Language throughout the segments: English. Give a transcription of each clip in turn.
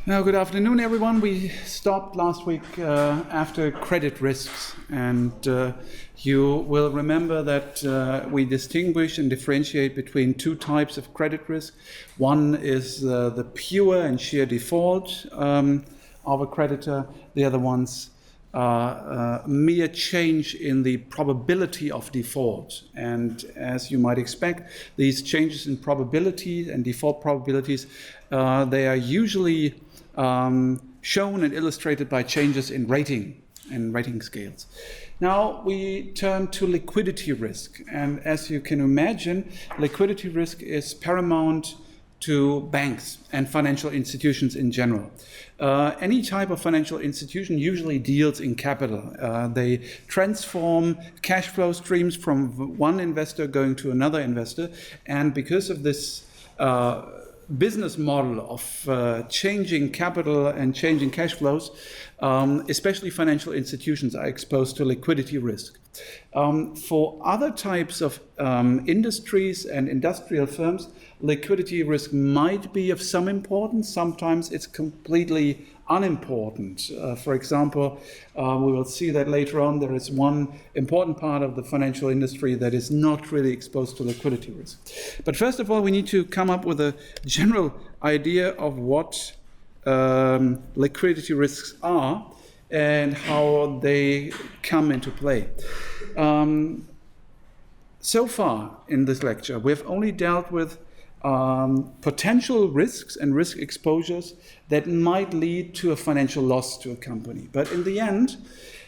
Now, good afternoon, everyone. We stopped last week after credit risks, and you will remember that we distinguish and differentiate between two types of credit risk. One is the pure and sheer default of a creditor. The other one's mere change in the probability of default. And as you might expect, these changes in probability and default probabilities, they are usually shown and illustrated by changes in rating and rating scales. Now we turn to liquidity risk, and as you can imagine, liquidity risk is paramount to banks and financial institutions in general. Any type of financial institution usually deals in capital. They transform cash flow streams from one investor going to another investor, and because of this business model of changing capital and changing cash flows, especially financial institutions are exposed to liquidity risk. For other types of industries and industrial firms, liquidity risk might be of some importance. Sometimes it's completely unimportant. For example, we will see that later on there is one important part of the financial industry that is not really exposed to liquidity risk. But first of all, we need to come up with a general idea of what liquidity risks are and how they come into play. So far in this lecture, we've only dealt with potential risks and risk exposures that might lead to a financial loss to a company. But in the end,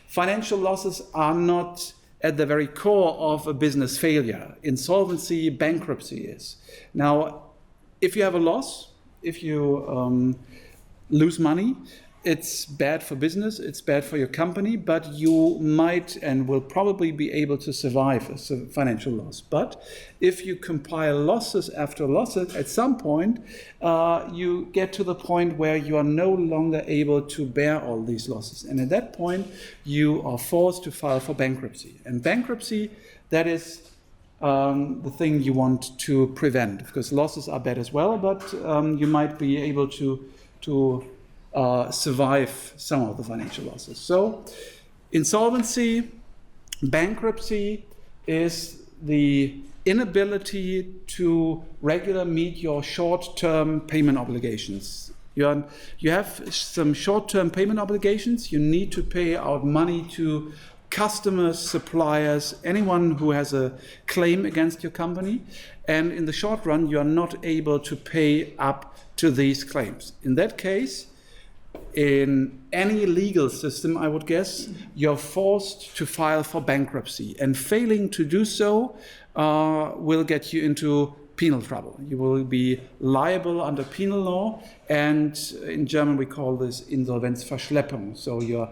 financial losses are not at the very core of a business failure. Insolvency, bankruptcy is. Now, if you have a loss, if you lose money, it's bad for business, it's bad for your company, but you might and will probably be able to survive a financial loss. But if you compile losses after losses, at some point, you get to the point where you are no longer able to bear all these losses. And at that point, you are forced to file for bankruptcy. And bankruptcy, that is the thing you want to prevent, because losses are bad as well, but you might be able to survive some of the financial losses. So insolvency, bankruptcy is the inability to regularly meet your short-term payment obligations. You have some short-term payment obligations. You need to pay out money to customers, suppliers, anyone who has a claim against your company. And in the short run, you are not able to pay up to these claims. In that case, in any legal system, I would guess, you're forced to file for bankruptcy, and failing to do so will get you into penal trouble. You will be liable under penal law, and in German we call this Insolvenzverschleppung. So you're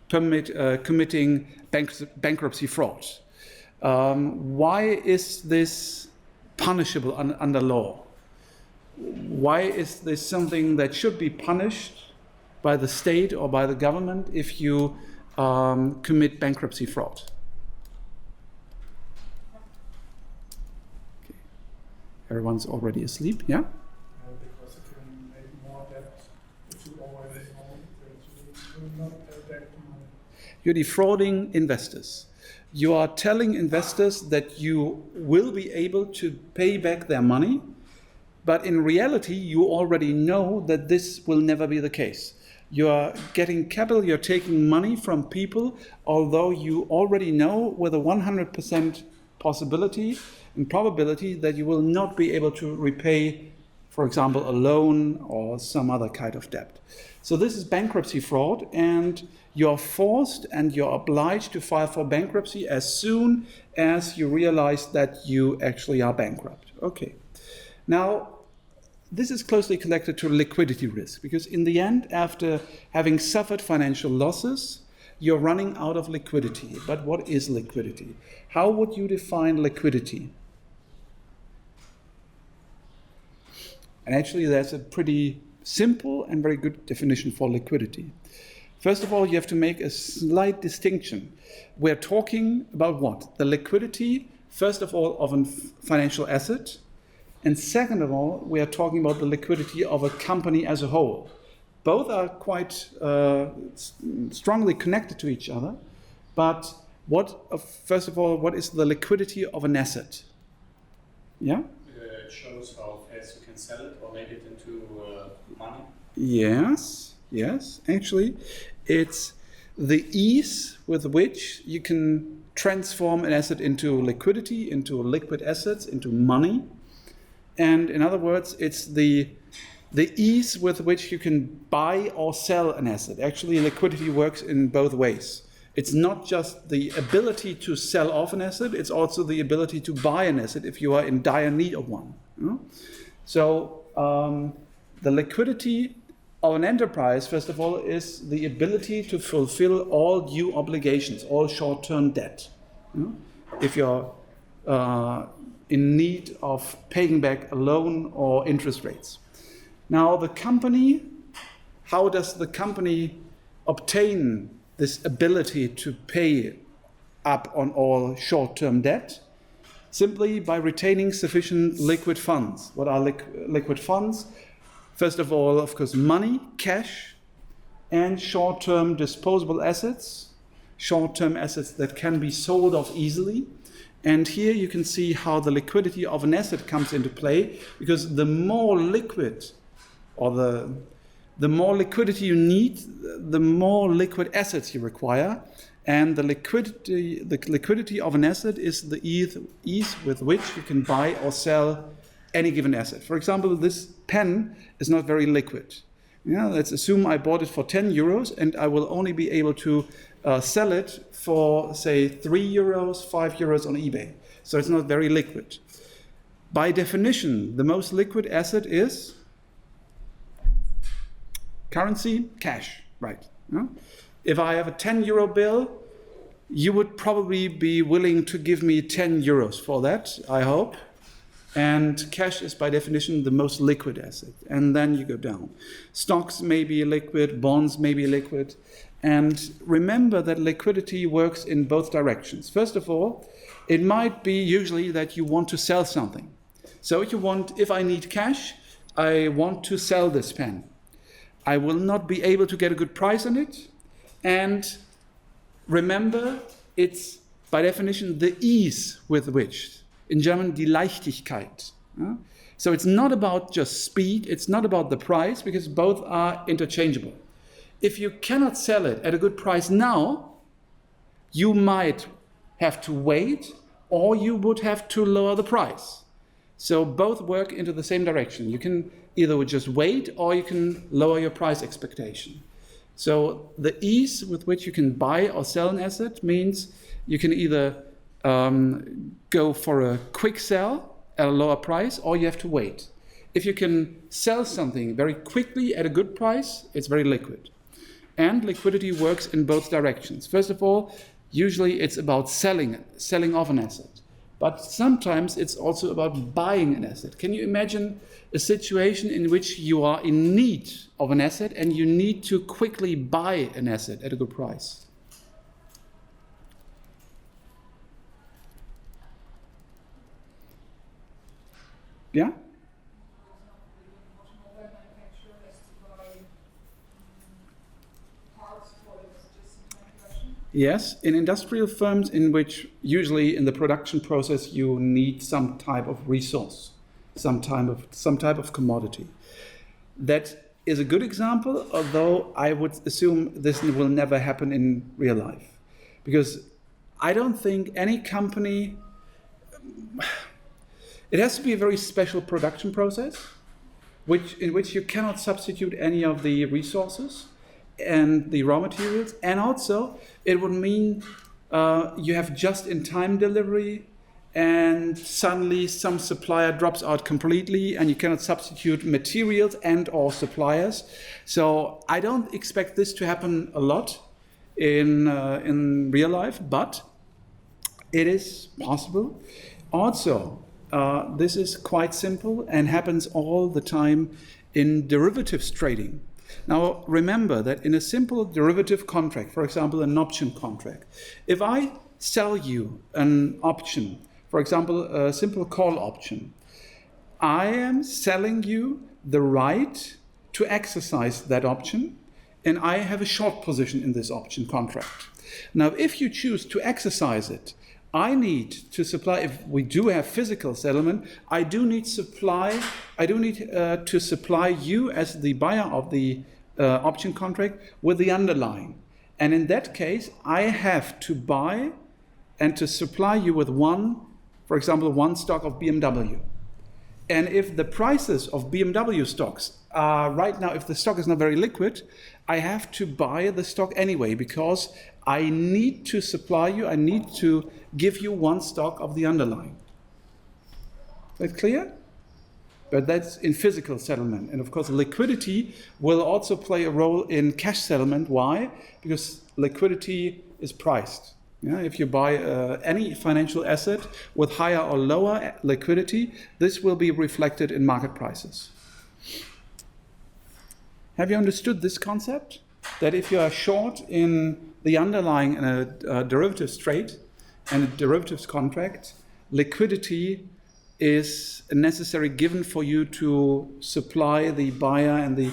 committing bankruptcy fraud. Why is this punishable under law? Why is this something that should be punished by the state or by the government if you commit bankruptcy fraud? Okay. Everyone's already asleep, yeah? Because you can make more debt if you already know that you will not pay back the money. You're defrauding investors. You are telling investors that you will be able to pay back their money, but in reality, you already know that this will never be the case. You are getting capital, you're taking money from people, although you already know with a 100% possibility and probability that you will not be able to repay, for example, a loan or some other kind of debt. So this is bankruptcy fraud, and you're forced and you're obliged to file for bankruptcy as soon as you realize that you actually are bankrupt. Okay. Now, this is closely connected to liquidity risk, because in the end, after having suffered financial losses, you're running out of liquidity. But what is liquidity? How would you define liquidity? And actually, there's a pretty simple and very good definition for liquidity. First of all, you have to make a slight distinction. We're talking about what? The liquidity, first of all, of a financial asset, And second of all, we are talking about the liquidity of a company as a whole. Both are quite strongly connected to each other. But first of all, what is the liquidity of an asset? Yeah? It shows how fast you can sell it or make it into money. Yes. Actually, it's the ease with which you can transform an asset into liquidity, into liquid assets, into money. And in other words, it's the ease with which you can buy or sell an asset. Actually, liquidity works in both ways. It's not just the ability to sell off an asset, it's also the ability to buy an asset if you are in dire need of one. So the liquidity of an enterprise, first of all, is the ability to fulfill all due obligations, all short-term debt. If you're in need of paying back a loan or interest rates. Now the company, how does the company obtain this ability to pay up on all short-term debt? Simply by retaining sufficient liquid funds. What are liquid funds? First of all, of course, money, cash, and short-term disposable assets, short-term assets that can be sold off easily. And here you can see how the liquidity of an asset comes into play, because the more liquid, or the more liquidity you need, the more liquid assets you require. And the liquidity of an asset is the ease with which you can buy or sell any given asset. For example, this pen is not very liquid. Let's assume I bought it for 10 euros and I will only be able to sell it for, say, 3 euros, 5 euros on eBay. So it's not very liquid. By definition, the most liquid asset is currency, cash, right? If I have a 10 euro bill, you would probably be willing to give me 10 euros for that, I hope. And cash is by definition the most liquid asset. And then you go down. Stocks may be liquid, bonds may be liquid. And remember that liquidity works in both directions. First of all, it might be usually that you want to sell something. So if I need cash, I want to sell this pen. I will not be able to get a good price on it. And remember, it's by definition the ease with which, in German, die Leichtigkeit. So it's not about just speed, it's not about the price, because both are interchangeable. If you cannot sell it at a good price now, you might have to wait, or you would have to lower the price. So both work into the same direction. You can either just wait, or you can lower your price expectation. So the ease with which you can buy or sell an asset means you can either go for a quick sell at a lower price, or you have to wait. If you can sell something very quickly at a good price, it's very liquid. And liquidity works in both directions. First of all, usually it's about selling off an asset. But sometimes it's also about buying an asset. Can you imagine a situation in which you are in need of an asset and you need to quickly buy an asset at a good price? Yeah? Yes, in industrial firms in which usually in the production process you need some type of resource, some type of commodity. That is a good example, although I would assume this will never happen in real life. Because I don't think any company, it has to be a very special production process, in which you cannot substitute any of the resources and the raw materials, and also it would mean you have just-in-time delivery, and suddenly some supplier drops out completely, and you cannot substitute materials and or suppliers. So I don't expect this to happen a lot in real life, but it is possible. Also, this is quite simple and happens all the time in derivatives trading. Now, remember that in a simple derivative contract, for example, an option contract, if I sell you an option, for example, a simple call option, I am selling you the right to exercise that option, and I have a short position in this option contract. Now, if you choose to exercise it, I need to supply, if we do have physical settlement, I do need to supply you as the buyer of the option contract with the underlying. And in that case, I have to buy and to supply you with for example, one stock of BMW. And if the prices of BMW stocks are right now, if the stock is not very liquid, I have to buy the stock anyway, because I need to supply you, I need to give you one stock of the underlying. Is that clear? But that's in physical settlement. And of course, liquidity will also play a role in cash settlement. Why? Because liquidity is priced. Yeah, if you buy any financial asset with higher or lower liquidity, this will be reflected in market prices. Have you understood this concept? That if you are short in the underlying in a derivatives trade and a derivatives contract, liquidity is a necessary given for you to supply the buyer and the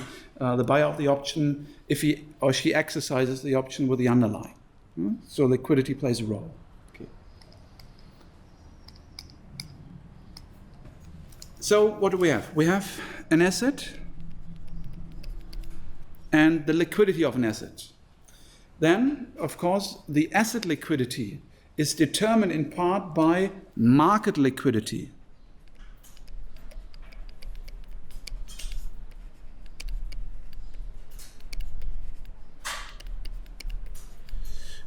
buyer of the option if he or she exercises the option with the underlying. So liquidity plays a role. Okay. So what do we have? We have an asset and the liquidity of an asset. Then, of course, the asset liquidity is determined in part by market liquidity.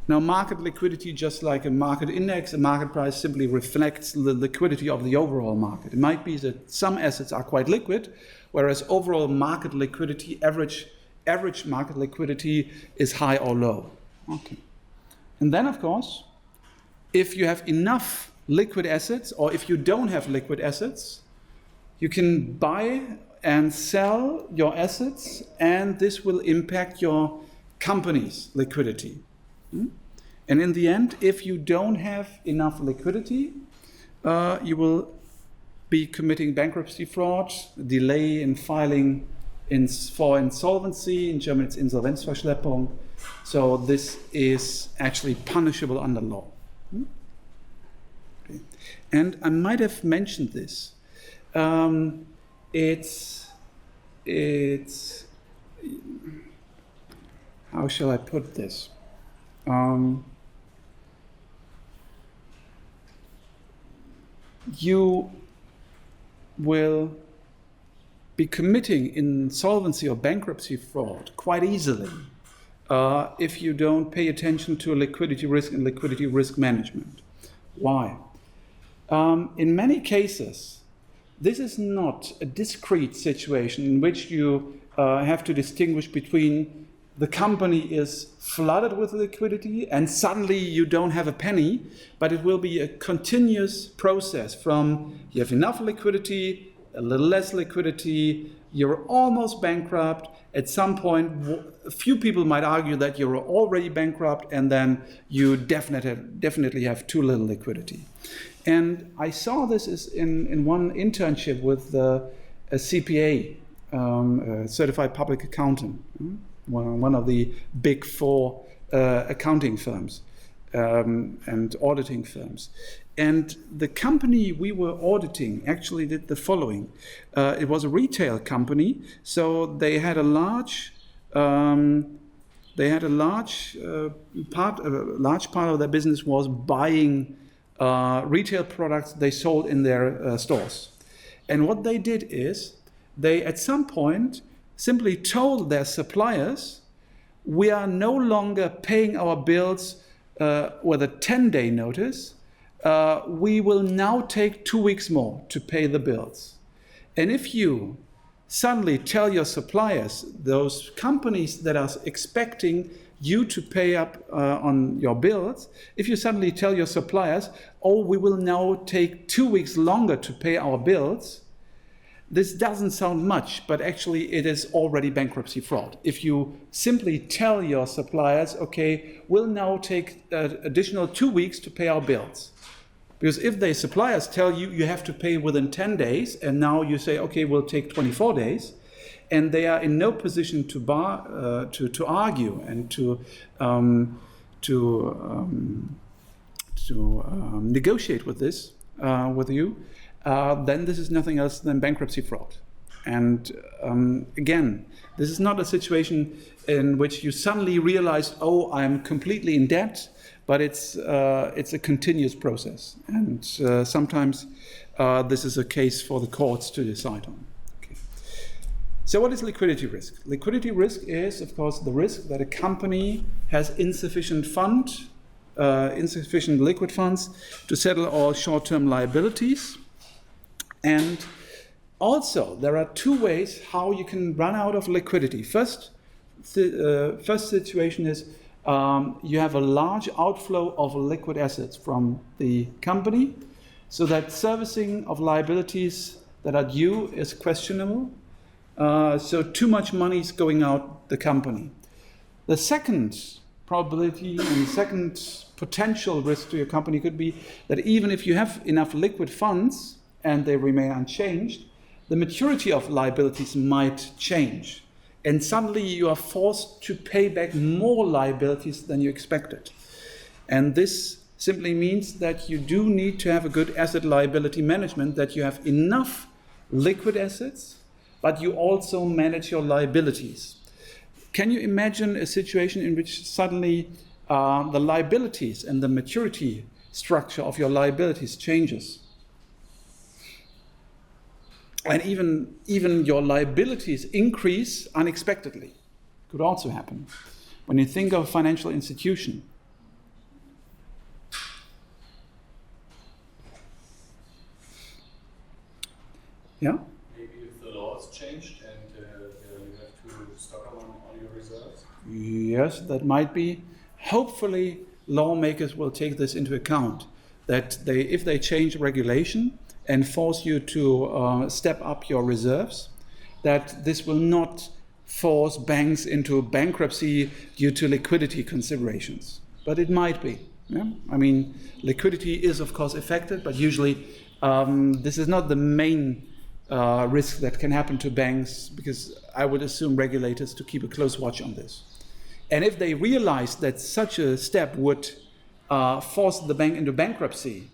Now, market liquidity, just like a market index, a market price simply reflects the liquidity of the overall market. It might be that some assets are quite liquid, whereas overall market liquidity, average market liquidity is high or low. Okay. And then, of course, if you have enough liquid assets, or if you don't have liquid assets, you can buy and sell your assets, and this will impact your company's liquidity. And in the end, if you don't have enough liquidity, you will be committing bankruptcy fraud, delay in filing for insolvency. In German, it's Insolvenzverschleppung. So this is actually punishable under law. Okay. And I might have mentioned this. It's how shall I put this? You will be committing insolvency or bankruptcy fraud quite easily if you don't pay attention to liquidity risk and liquidity risk management. Why? In many cases, this is not a discrete situation in which you have to distinguish between the company is flooded with liquidity and suddenly you don't have a penny, but it will be a continuous process from you have enough liquidity, a little less liquidity, you're almost bankrupt. At some point, a few people might argue that you're already bankrupt, and then you definitely have too little liquidity. And I saw this in one internship with a CPA, a certified public accountant, one of the big four accounting firms and auditing firms. And the company we were auditing actually did the following. It was a retail company, so they had a large part of their business was buying retail products they sold in their stores. And what they did is they at some point simply told their suppliers, we are no longer paying our bills with a 10-day notice. We will now take 2 weeks more to pay the bills. And if you suddenly tell your suppliers, those companies that are expecting you to pay up on your bills, if you suddenly tell your suppliers, oh, we will now take 2 weeks longer to pay our bills, this doesn't sound much, but actually it is already bankruptcy fraud. If you simply tell your suppliers, okay, we'll now take additional 2 weeks to pay our bills, Because if the suppliers tell you you have to pay within 10 days, and now you say, okay, we'll take 24 days, and they are in no position to argue and to negotiate with this with you, then this is nothing else than bankruptcy fraud. And again, this is not a situation in which you suddenly realize, oh, I'm completely in debt, but it's a continuous process. And sometimes this is a case for the courts to decide on. Okay. So what is liquidity risk? Liquidity risk is, of course, the risk that a company has insufficient liquid funds to settle all short-term liabilities. And also, there are two ways how you can run out of liquidity. First situation is you have a large outflow of liquid assets from the company, so that servicing of liabilities that are due is questionable. So too much money is going out the company. The second probability and the second potential risk to your company could be that even if you have enough liquid funds and they remain unchanged, the maturity of liabilities might change. And suddenly you are forced to pay back more liabilities than you expected. And this simply means that you do need to have a good asset liability management, that you have enough liquid assets, but you also manage your liabilities. Can you imagine a situation in which suddenly the liabilities and the maturity structure of your liabilities changes? And even your liabilities increase unexpectedly. Could also happen. When you think of a financial institution, yeah? Maybe if the law has changed and you have to stock up on all your reserves? Yes, that might be. Hopefully, lawmakers will take this into account, that if they change regulation and force you to step up your reserves, that this will not force banks into bankruptcy due to liquidity considerations. But it might be. Yeah? I mean, liquidity is, of course, affected, but usually this is not the main risk that can happen to banks, because I would assume regulators to keep a close watch on this. And if they realize that such a step would force the bank into bankruptcy,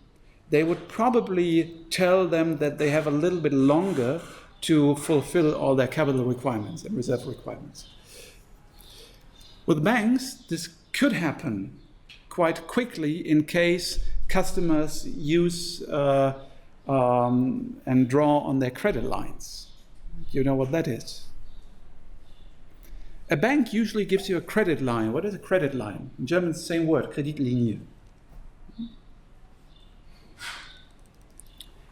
they would probably tell them that they have a little bit longer to fulfill all their capital requirements and reserve requirements. With banks, this could happen quite quickly in case customers use and draw on their credit lines. You know what that is? A bank usually gives you a credit line. What is a credit line? In German, it's the same word, Kreditlinie.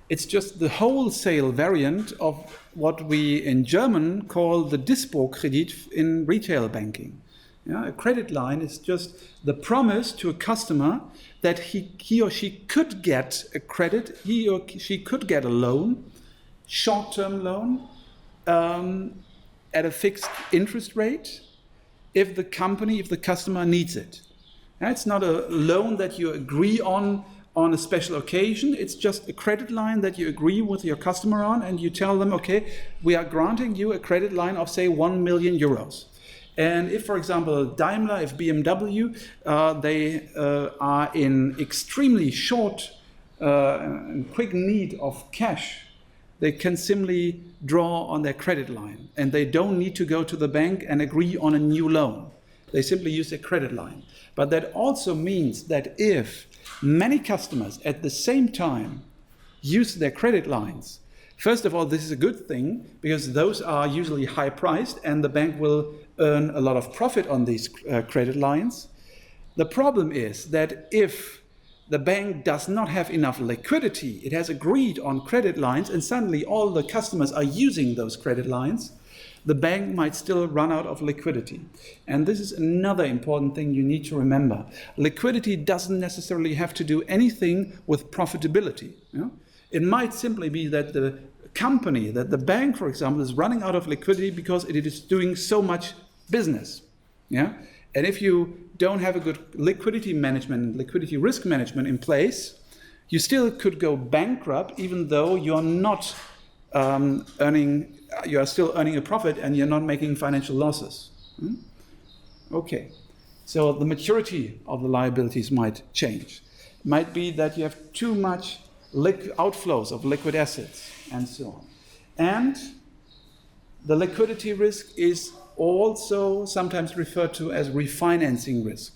It's just the wholesale variant of what we in German call the Dispo-Kredit in retail banking. Yeah, a credit line is just the promise to a customer that he or she could get a credit, he or she could get a loan, short-term loan, at a fixed interest rate if the customer needs it. Yeah, it's not a loan that you agree on a special occasion. It's just a credit line that you agree with your customer on, and you tell them, okay, we are granting you a credit line of, say, 1 million euros. And if, for example, Daimler, if BMW, they are in extremely short and quick need of cash, they can simply draw on their credit line, and they don't need to go to the bank and agree on a new loan. They simply use their credit line. But that also means that if many customers at the same time use their credit lines, first of all, this is a good thing, because those are usually high priced and the bank will earn a lot of profit on these credit lines. The problem is that if the bank does not have enough liquidity, it has agreed on credit lines, and suddenly all the customers are using those credit lines, the bank might still run out of liquidity. And this is another important thing you need to remember. Liquidity doesn't necessarily have to do anything with profitability. You know? It might simply be that the company, that the bank, for example, is running out of liquidity because it is doing so much business. Yeah? And if you don't have a good liquidity management, liquidity risk management in place, You still could go bankrupt even though you're not you are still earning a profit and you're not making financial losses. Okay, so the maturity of the liabilities might change. It might be that you have too much outflows of liquid assets and so on. And the liquidity risk is also sometimes referred to as refinancing risk.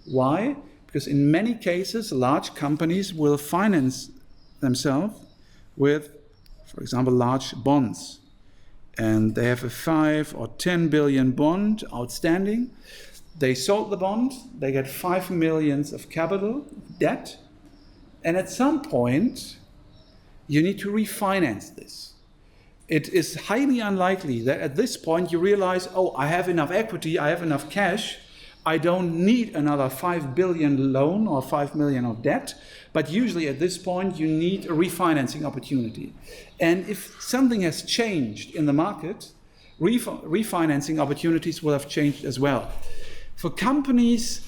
Why? Because in many cases, large companies will finance themselves with, for example, large bonds. And they have a 5 or 10 billion bond outstanding. They sold the bond, they get 5 million of capital, debt, and at some point, you need to refinance this. It is highly unlikely that at this point you realize, oh, I have enough equity, I have enough cash, I don't need another 5 billion loan or 5 million of debt, but usually at this point you need a refinancing opportunity. And if something has changed in the market, refinancing opportunities will have changed as well. For companies,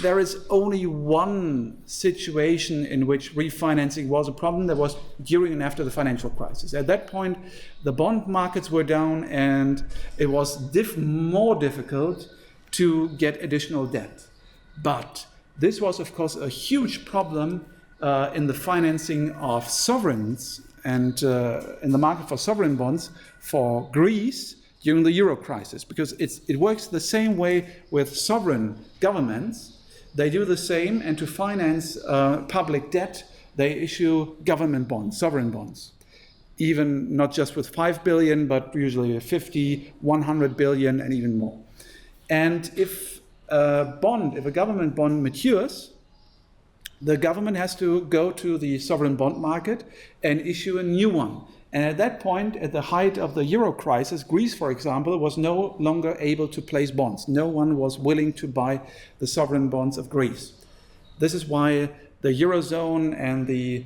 there is only one situation in which refinancing was a problem. That was during and after the financial crisis. At that point, the bond markets were down and it was more difficult to get additional debt. But this was, of course, a huge problem in the financing of sovereigns and in the market for sovereign bonds for Greece during the Euro crisis, because it works the same way with sovereign governments. They do the same, and to finance public debt, they issue government bonds, sovereign bonds. Even not just with 5 billion, but usually 50, 100 billion, and even more. And if a government bond matures, the government has to go to the sovereign bond market and issue a new one. And at that point, at the height of the Euro crisis, Greece, for example, was no longer able to place bonds. No one was willing to buy the sovereign bonds of Greece. This is why the Eurozone and the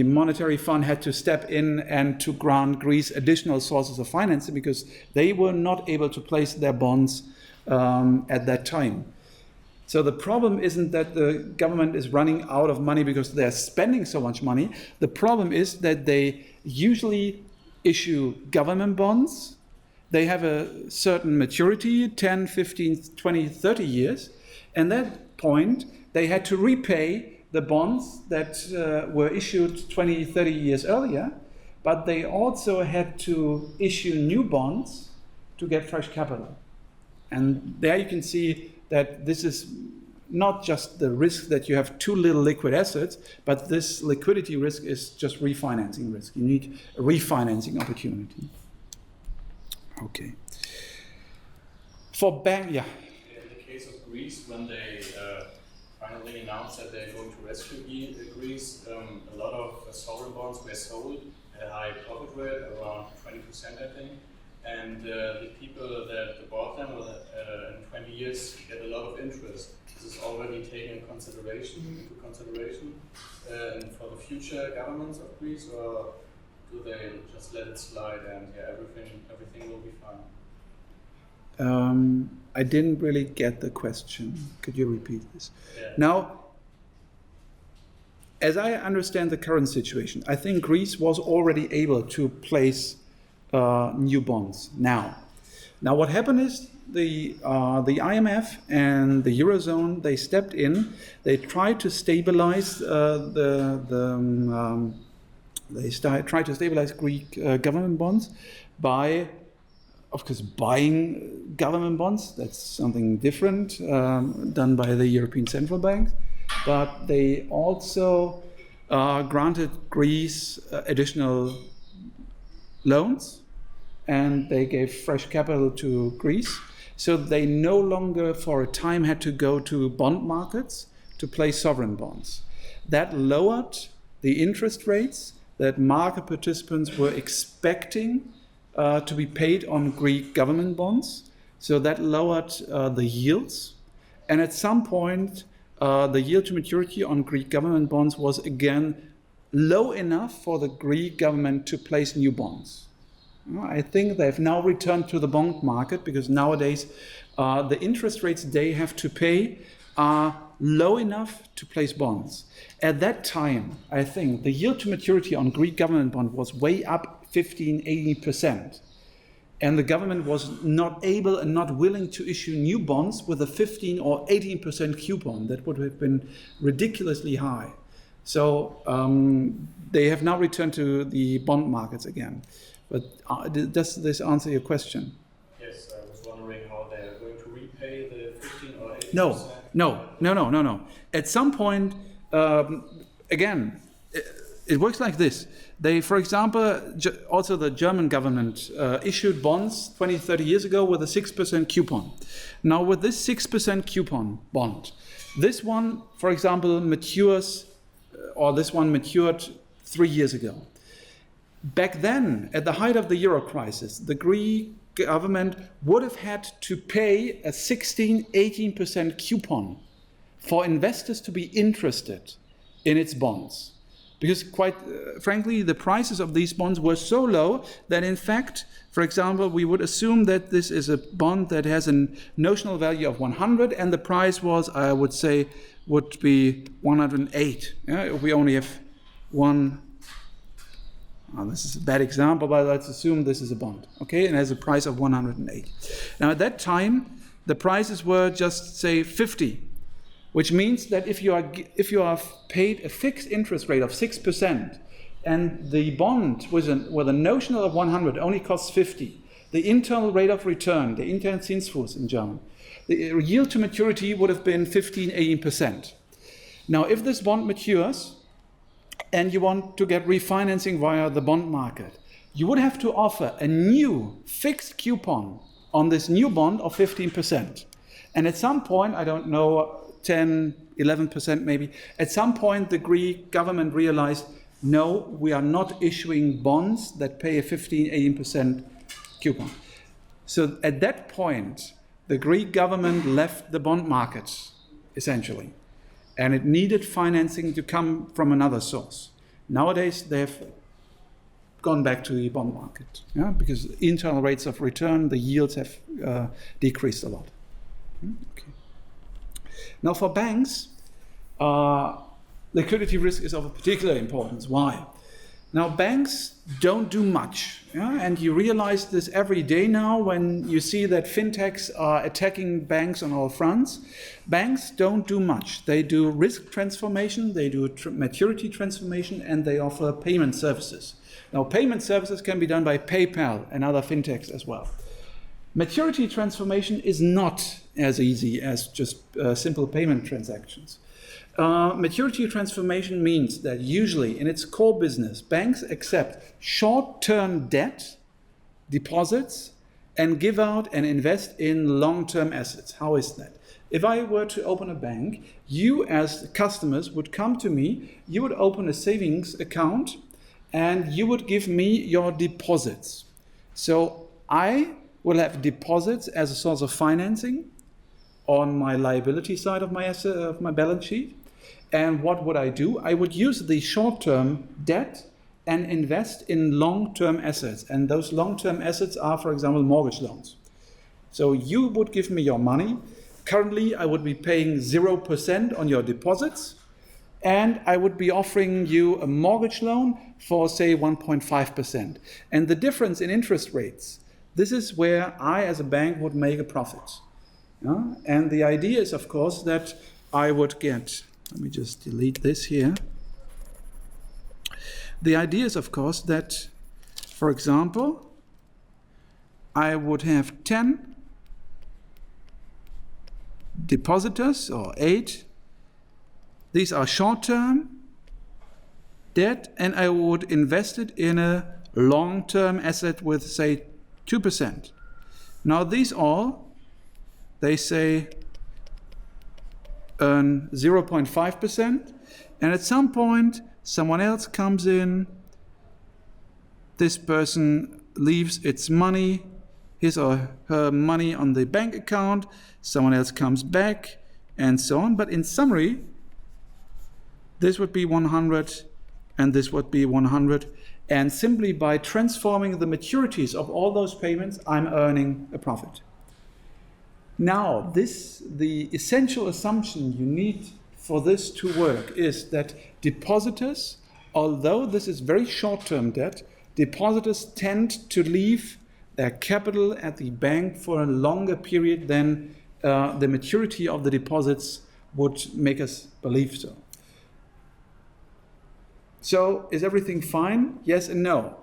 Monetary Fund had to step in and to grant Greece additional sources of financing, because they were not able to place their bonds at that time. So the problem isn't that the government is running out of money because they're spending so much money. The problem is that they usually issue government bonds. They have a certain maturity, 10, 15, 20, 30 years. And at that point, they had to repay the bonds that were issued 20, 30 years earlier. But they also had to issue new bonds to get fresh capital. And there you can see that this is not just the risk that you have too little liquid assets, but this liquidity risk is just refinancing risk. You need a refinancing opportunity. Okay. For bank, yeah. In the case of Greece, when they finally announced that they're going to rescue Greece, a lot of sovereign bonds were sold at a high profit rate, around 20%, I think. And the people that bought them will, in 20 years, get a lot of interest. This is already taken into consideration for the future governments of Greece, or do they just let it slide and everything will be fine? I didn't really get the question. Could you repeat this? Yeah. Now, as I understand the current situation, I think Greece was already able to place new bonds now. Now what happened is the IMF and the Eurozone, they stepped in. They tried to stabilize tried to stabilize Greek government bonds by, of course, buying government bonds. That's something different done by the European Central Bank. But they also granted Greece additional loans, and they gave fresh capital to Greece. So they no longer for a time had to go to bond markets to place sovereign bonds. That lowered the interest rates that market participants were expecting to be paid on Greek government bonds. So that lowered the yields. And at some point, the yield to maturity on Greek government bonds was again low enough for the Greek government to place new bonds. I think they've now returned to the bond market, because nowadays the interest rates they have to pay are low enough to place bonds. At that time, I think the yield to maturity on Greek government bond was way up 15, 18%. And the government was not able and not willing to issue new bonds with a 15 or 18% coupon. That would have been ridiculously high. So they have now returned to the bond markets again. But does this answer your question? Yes, I was wondering how they are going to repay the 15 or 18%. No. At some point, again, it works like this. They, for example, also the German government issued bonds 20, 30 years ago with a 6% coupon. Now with this 6% coupon bond, this one, for example, matures, or this one matured 3 years ago. Back then, at the height of the euro crisis, the Greek government would have had to pay a 16, 18% coupon for investors to be interested in its bonds. Because quite frankly, the prices of these bonds were so low that in fact, for example, we would assume that this is a bond that has a notional value of 100 and the price was, I would say, would be 108. Yeah? If we only have one, this is a bad example, but let's assume this is a bond, okay, and has a price of 108. Now at that time, the prices were just say 50. Which means that if you are paid a fixed interest rate of 6% and the bond with a notional of 100 only costs 50, the internal rate of return, the Internzinsfuß in German, the yield to maturity would have been 15, 18%. Now, if this bond matures and you want to get refinancing via the bond market, you would have to offer a new fixed coupon on this new bond of 15%. And at some point, I don't know, 10, 11% maybe. At some point, the Greek government realized, no, we are not issuing bonds that pay a 15, 18% coupon. So at that point, the Greek government left the bond market, essentially. And it needed financing to come from another source. Nowadays, they've gone back to the bond market, yeah? Because internal rates of return, the yields have decreased a lot. Okay. Now for banks, liquidity risk is of particular importance. Why? Now banks don't do much, yeah? And you realize this every day now when you see that fintechs are attacking banks on all fronts. Banks don't do much. They do risk transformation, they do maturity transformation, and they offer payment services. Now payment services can be done by PayPal and other fintechs as well. Maturity transformation is not as easy as just simple payment transactions. Maturity transformation means that usually in its core business, banks accept short-term debt, deposits, and give out and invest in long-term assets. How is that? If I were to open a bank, you as customers would come to me, you would open a savings account, and you would give me your deposits. So I will have deposits as a source of financing on my liability side of my asset, of my balance sheet. And what would I do? I would use the short-term debt and invest in long-term assets. And those long-term assets are, for example, mortgage loans. So you would give me your money. Currently, I would be paying 0% on your deposits. And I would be offering you a mortgage loan for, say, 1.5%. And the difference in interest rates, this is where I, as a bank, would make a profit. Yeah? And the idea is, of course, that I would get, let me just delete this here. The idea is, of course, that, for example, I would have 10 depositors, or 8. These are short-term debt, and I would invest it in a long-term asset with, say, 2%. Now these all, they say, earn 0.5%, and at some point someone else comes in, this person leaves its money, his or her money on the bank account, someone else comes back, and so on. But in summary, this would be 100, and this would be 100. And simply by transforming the maturities of all those payments, I'm earning a profit. Now, the essential assumption you need for this to work is that depositors, although this is very short-term debt, depositors tend to leave their capital at the bank for a longer period than the maturity of the deposits would make us believe so. So, is everything fine? Yes and no.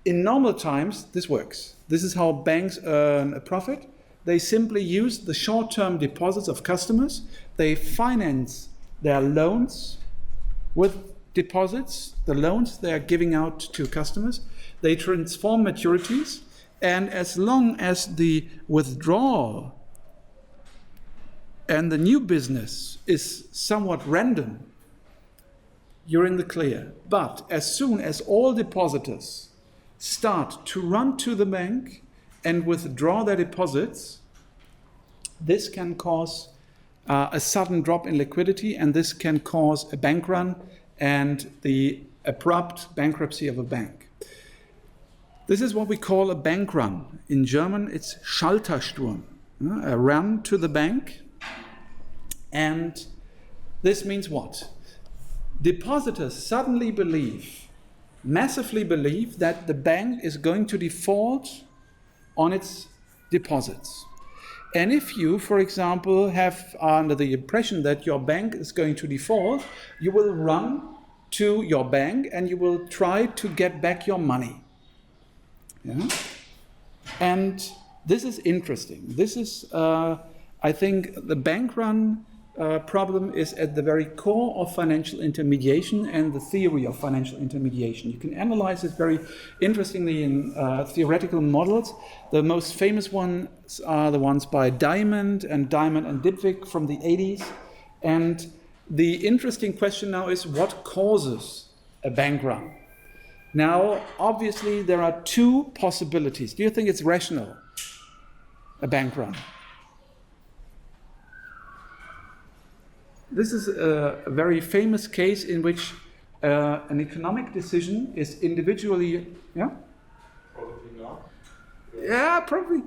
In normal times, this works. This is how banks earn a profit. They simply use the short-term deposits of customers. They finance their loans with deposits, the loans they are giving out to customers. They transform maturities, and as long as the withdrawal and the new business is somewhat random, you're in the clear. But as soon as all depositors start to run to the bank and withdraw their deposits, this can cause a sudden drop in liquidity, and this can cause a bank run and the abrupt bankruptcy of a bank. This is what we call a bank run. In German, it's Schaltersturm, a run to the bank. And this means what? Depositors suddenly massively believe that the bank is going to default on its deposits. And if you, for example, have under the impression that your bank is going to default, you will run to your bank and you will try to get back your money. Yeah? And this is interesting. This is, I think, the bank run problem is at the very core of financial intermediation and the theory of financial intermediation. You can analyze it very interestingly in theoretical models. The most famous ones are the ones by Diamond and Dybvig from the 80s. And the interesting question now is, what causes a bank run? Now, obviously, there are two possibilities. Do you think it's rational, a bank run? This is a very famous case in which an economic decision is individually, yeah? Probably not. Yeah, probably.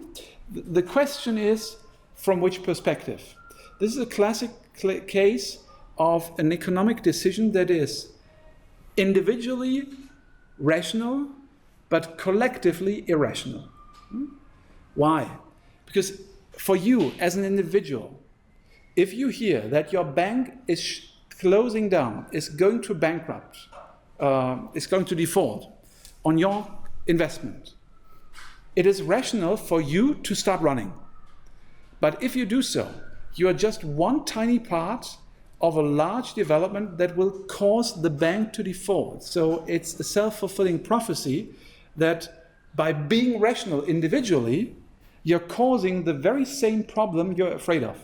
The question is, from which perspective? This is a classic case of an economic decision that is individually rational, but collectively irrational. Why? Because for you as an individual, if you hear that your bank is closing down, is going to bankrupt, is going to default on your investment, it is rational for you to start running. But if you do so, you are just one tiny part of a large development that will cause the bank to default. So it's a self-fulfilling prophecy that by being rational individually, you're causing the very same problem you're afraid of.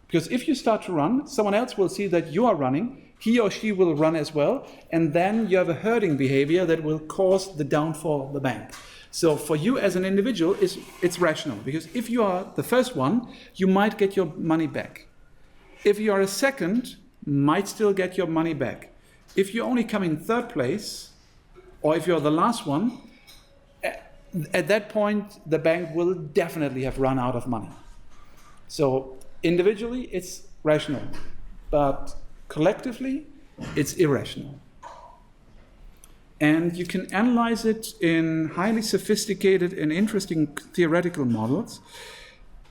Because if you start to run, someone else will see that you are running, he or she will run as well, and then you have a herding behavior that will cause the downfall of the bank. So for you as an individual, it's rational, because if you are the first one, you might get your money back. If you are a second, might still get your money back. If you only come in third place, or if you're the last one, at that point, the bank will definitely have run out of money. So individually, it's rational, but collectively, it's irrational. And you can analyze it in highly sophisticated and interesting theoretical models.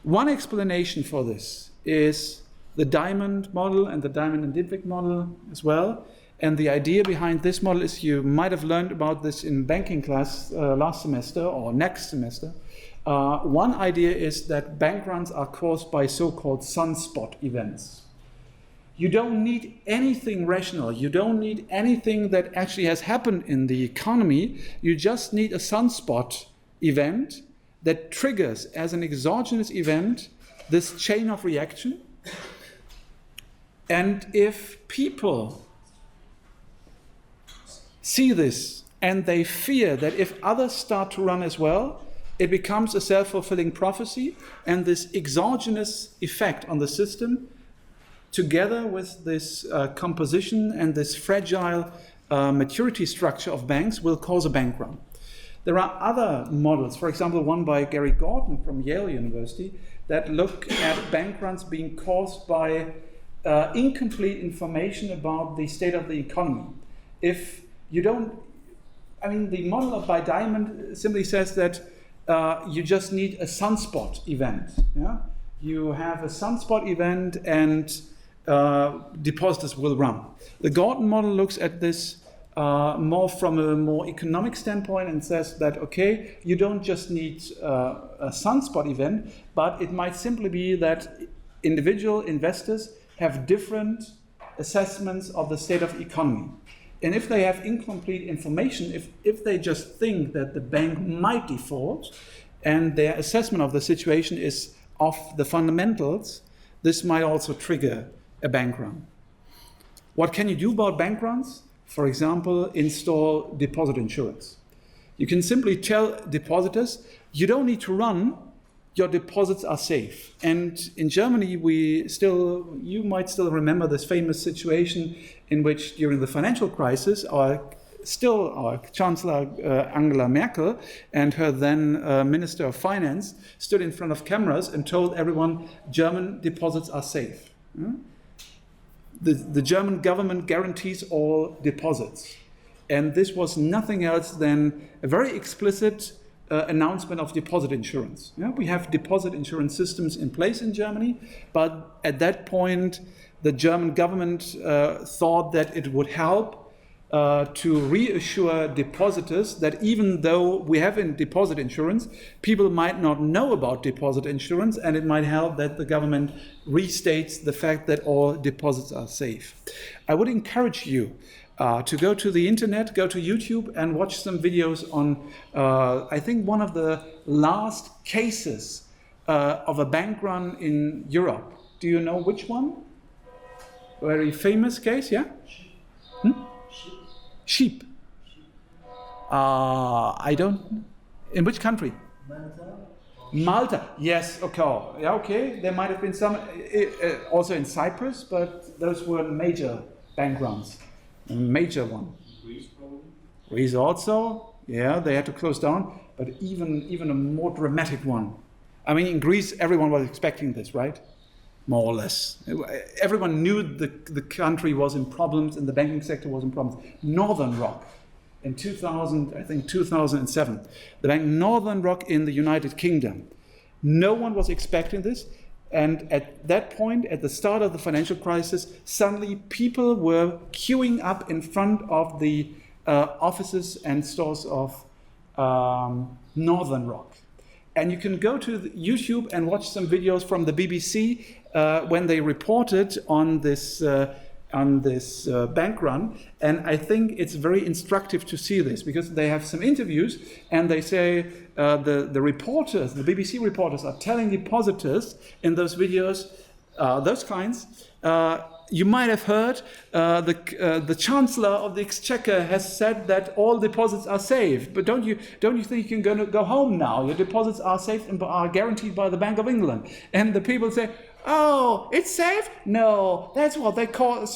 One explanation for this is the Diamond model and the Diamond and Dybvig model as well. And the idea behind this model is, you might have learned about this in banking class last semester or next semester. One idea is that bank runs are caused by so-called sunspot events. You don't need anything rational. You don't need anything that actually has happened in the economy. You just need a sunspot event that triggers as an exogenous event this chain of reaction. And if people see this and they fear that if others start to run as well, it becomes a self-fulfilling prophecy, and this exogenous effect on the system, together with this composition and this fragile maturity structure of banks, will cause a bank run. There are other models, for example, one by Gary Gordon from Yale University, that look at bank runs being caused by incomplete information about the state of the economy. If you don't, I mean, the model of by Diamond simply says that you just need a sunspot event. Yeah? You have a sunspot event and depositors will run. The Gordon model looks at this more from a more economic standpoint and says that, okay, you don't just need a sunspot event, but it might simply be that individual investors have different assessments of the state of economy. And if they have incomplete information, if they just think that the bank might default and their assessment of the situation is off the fundamentals, this might also trigger a bank run. What can you do about bank runs? For example, install deposit insurance. You can simply tell depositors, you don't need to run, your deposits are safe. And in Germany, you might still remember this famous situation in which during the financial crisis, our Chancellor Angela Merkel and her then Minister of Finance stood in front of cameras and told everyone German deposits are safe. The German government guarantees all deposits. And this was nothing else than a very explicit announcement of deposit insurance. Yeah, we have deposit insurance systems in place in Germany, but at that point, the German government thought that it would help to reassure depositors that even though we have in deposit insurance, people might not know about deposit insurance, and it might help that the government restates the fact that all deposits are safe. I would encourage you to go to the internet, go to YouTube and watch some videos on, I think, one of the last cases of a bank run in Europe. Do you know which one? Very famous case, yeah? Sheep. I don't. In which country? Malta. Yes. Okay. Yeah. Okay. There might have been some also in Cyprus, but those were major bank runs. A major one. Greece, probably. Greece also. Yeah, they had to close down. But even a more dramatic one. I mean, in Greece, everyone was expecting this, right? More or less. Everyone knew the country was in problems and the banking sector was in problems. Northern Rock, in 2007, the bank Northern Rock in the United Kingdom. No one was expecting this. And at that point, at the start of the financial crisis, suddenly people were queuing up in front of the offices and stores of Northern Rock. And you can go to YouTube and watch some videos from the BBC when they reported on this bank run. And I think it's very instructive to see this because they have some interviews and they say the reporters, the BBC reporters are telling depositors in those videos, those kinds, you might have heard the Chancellor of the Exchequer has said that all deposits are safe. But don't you think you can go home now? Your deposits are safe and are guaranteed by the Bank of England. And the people say, oh, it's safe? No, that's what they call.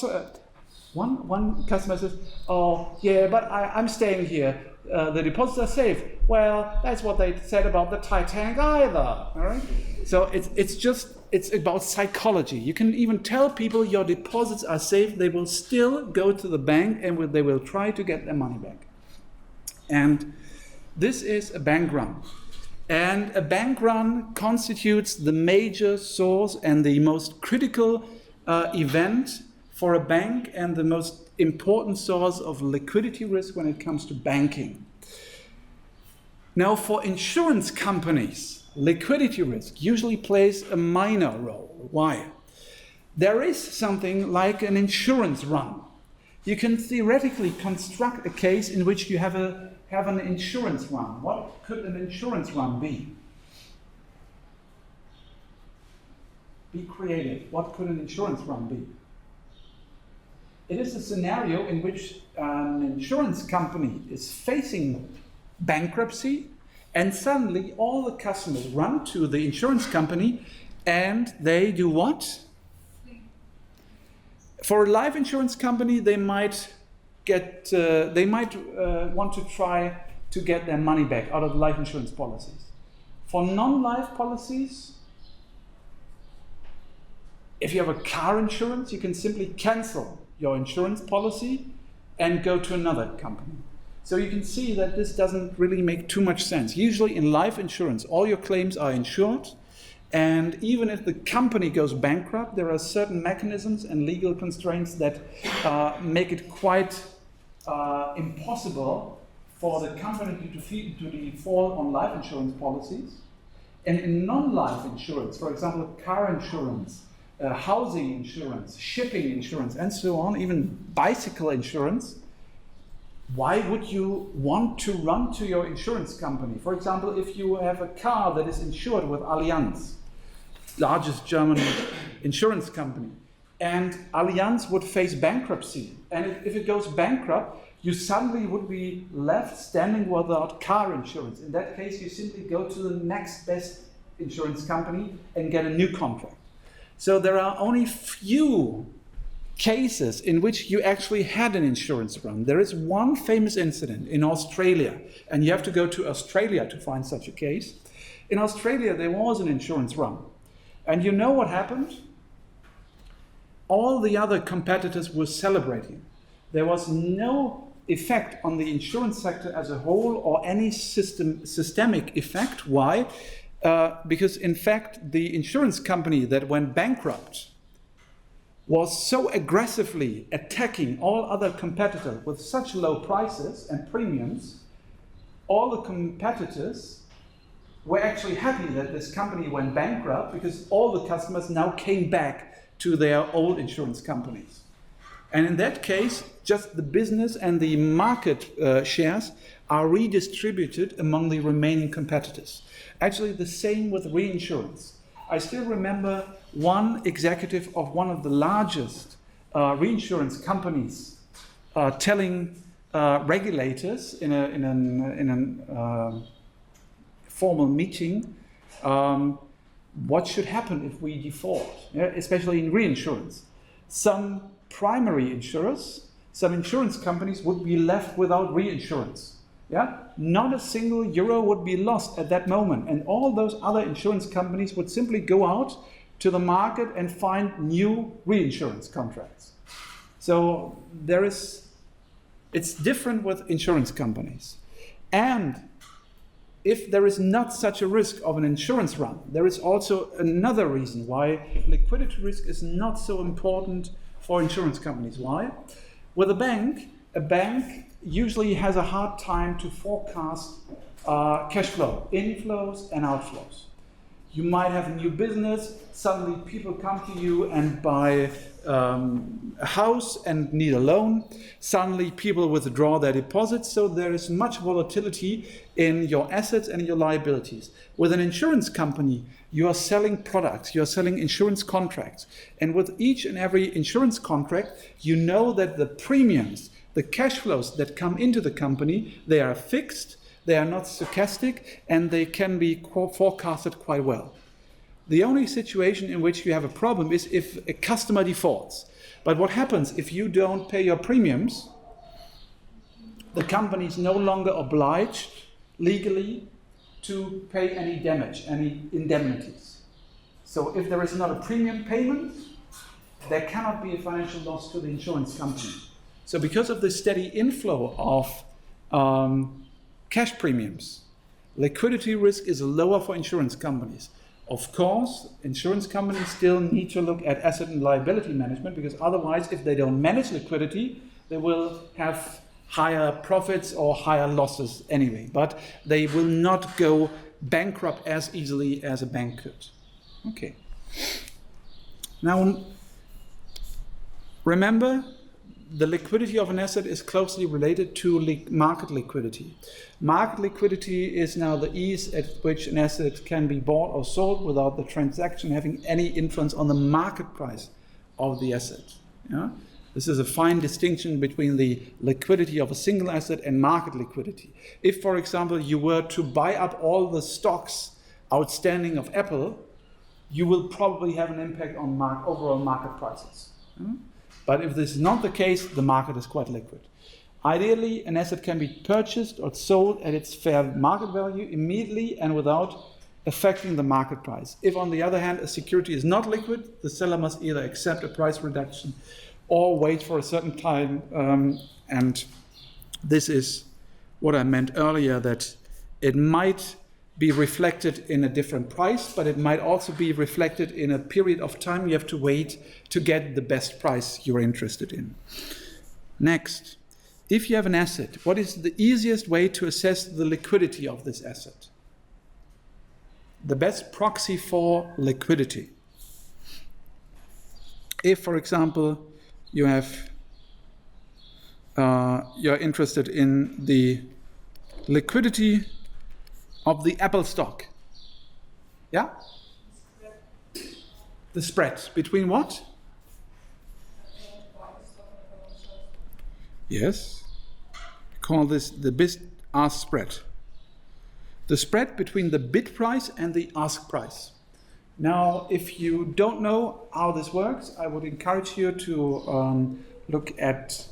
One customer says, oh, yeah, but I'm staying here. The deposits are safe. Well, that's what they said about the Titanic either. All right? So it's about psychology. You can even tell people your deposits are safe. They will still go to the bank and they will try to get their money back. And this is a bank run. And a bank run constitutes the major source and the most critical event for a bank and the most important source of liquidity risk when it comes to banking. Now, for insurance companies, liquidity risk usually plays a minor role. Why? There is something like an insurance run. You can theoretically construct a case in which you have an insurance run. What could an insurance run be? Be creative. What could an insurance run be? It is a scenario in which an insurance company is facing bankruptcy and suddenly all the customers run to the insurance company and they do what? For a life insurance company, they might want to try to get their money back out of the life insurance policies. For non-life policies, If you have a car insurance, you can simply cancel your insurance policy and go to another company. So you can see that this doesn't really make too much sense. Usually in life insurance, all your claims are insured, and even if the company goes bankrupt, there are certain mechanisms and legal constraints that make it quite impossible for the company to default on life insurance policies. And in non-life insurance, for example, car insurance, housing insurance, shipping insurance, and so on, even bicycle insurance, why would you want to run to your insurance company? For example, if you have a car that is insured with Allianz, largest German insurance company, and Allianz would face bankruptcy, and if it goes bankrupt, you suddenly would be left standing without car insurance. In that case, you simply go to the next best insurance company and get a new contract. So there are only few cases in which you actually had an insurance run. There is one famous incident in Australia, and you have to go to Australia to find such a case. In Australia, there was an insurance run. And you know what happened? All the other competitors were celebrating. There was no effect on the insurance sector as a whole or any systemic effect. Why? Because in fact, the insurance company that went bankrupt was so aggressively attacking all other competitors with such low prices and premiums, all the competitors were actually happy that this company went bankrupt because all the customers now came back to their old insurance companies. And in that case, just the business and the market shares are redistributed among the remaining competitors. Actually, the same with reinsurance. I still remember one executive of one of the largest reinsurance companies telling regulators in a formal meeting what should happen if we default, especially in reinsurance. Some primary insurers, some insurance companies would be left without reinsurance. Not a single euro would be lost at that moment, and all those other insurance companies would simply go out to the market and find new reinsurance contracts. So it's different with insurance companies. And if there is not such a risk of an insurance run, there is also another reason why liquidity risk is not so important for insurance companies. Why? With a bank usually has a hard time to forecast cash flow, inflows and outflows. You might have a new business, suddenly people come to you and buy a house and need a loan. Suddenly people withdraw their deposits, so there is much volatility in your assets and your liabilities. With an insurance company, you are selling products, you are selling insurance contracts. And with each and every insurance contract, you know that the premiums, the cash flows that come into the company, they are fixed, they are not stochastic, and they can be forecasted quite well. The only situation in which you have a problem is if a customer defaults. But what happens if you don't pay your premiums? The company is no longer obliged legally to pay any damage, any indemnities. So if there is not a premium payment, there cannot be a financial loss to the insurance company. So because of the steady inflow of cash premiums, liquidity risk is lower for insurance companies. Of course, insurance companies still need to look at asset and liability management, because otherwise, if they don't manage liquidity, they will have higher profits or higher losses anyway. But they will not go bankrupt as easily as a bank could. Okay. Now, remember, the liquidity of an asset is closely related to market liquidity. Market liquidity is now the ease at which an asset can be bought or sold without the transaction having any influence on the market price of the asset. This is a fine distinction between the liquidity of a single asset and market liquidity. If, for example, you were to buy up all the stocks outstanding of Apple, you will probably have an impact on overall market prices. But if this is not the case, the market is quite liquid. Ideally, an asset can be purchased or sold at its fair market value immediately and without affecting the market price. If, on the other hand, a security is not liquid, the seller must either accept a price reduction or wait for a certain time. And this is what I meant earlier, that it might be reflected in a different price, but it might also be reflected in a period of time you have to wait to get the best price you're interested in. Next, if you have an asset, what is the easiest way to assess the liquidity of this asset? The best proxy for liquidity. If, for example, you have you're interested in the liquidity of the Apple stock. Yeah? The spread between what? Yes. We call this the bid-ask spread. The spread between the bid price and the ask price. Now, if you don't know how this works, I would encourage you to look at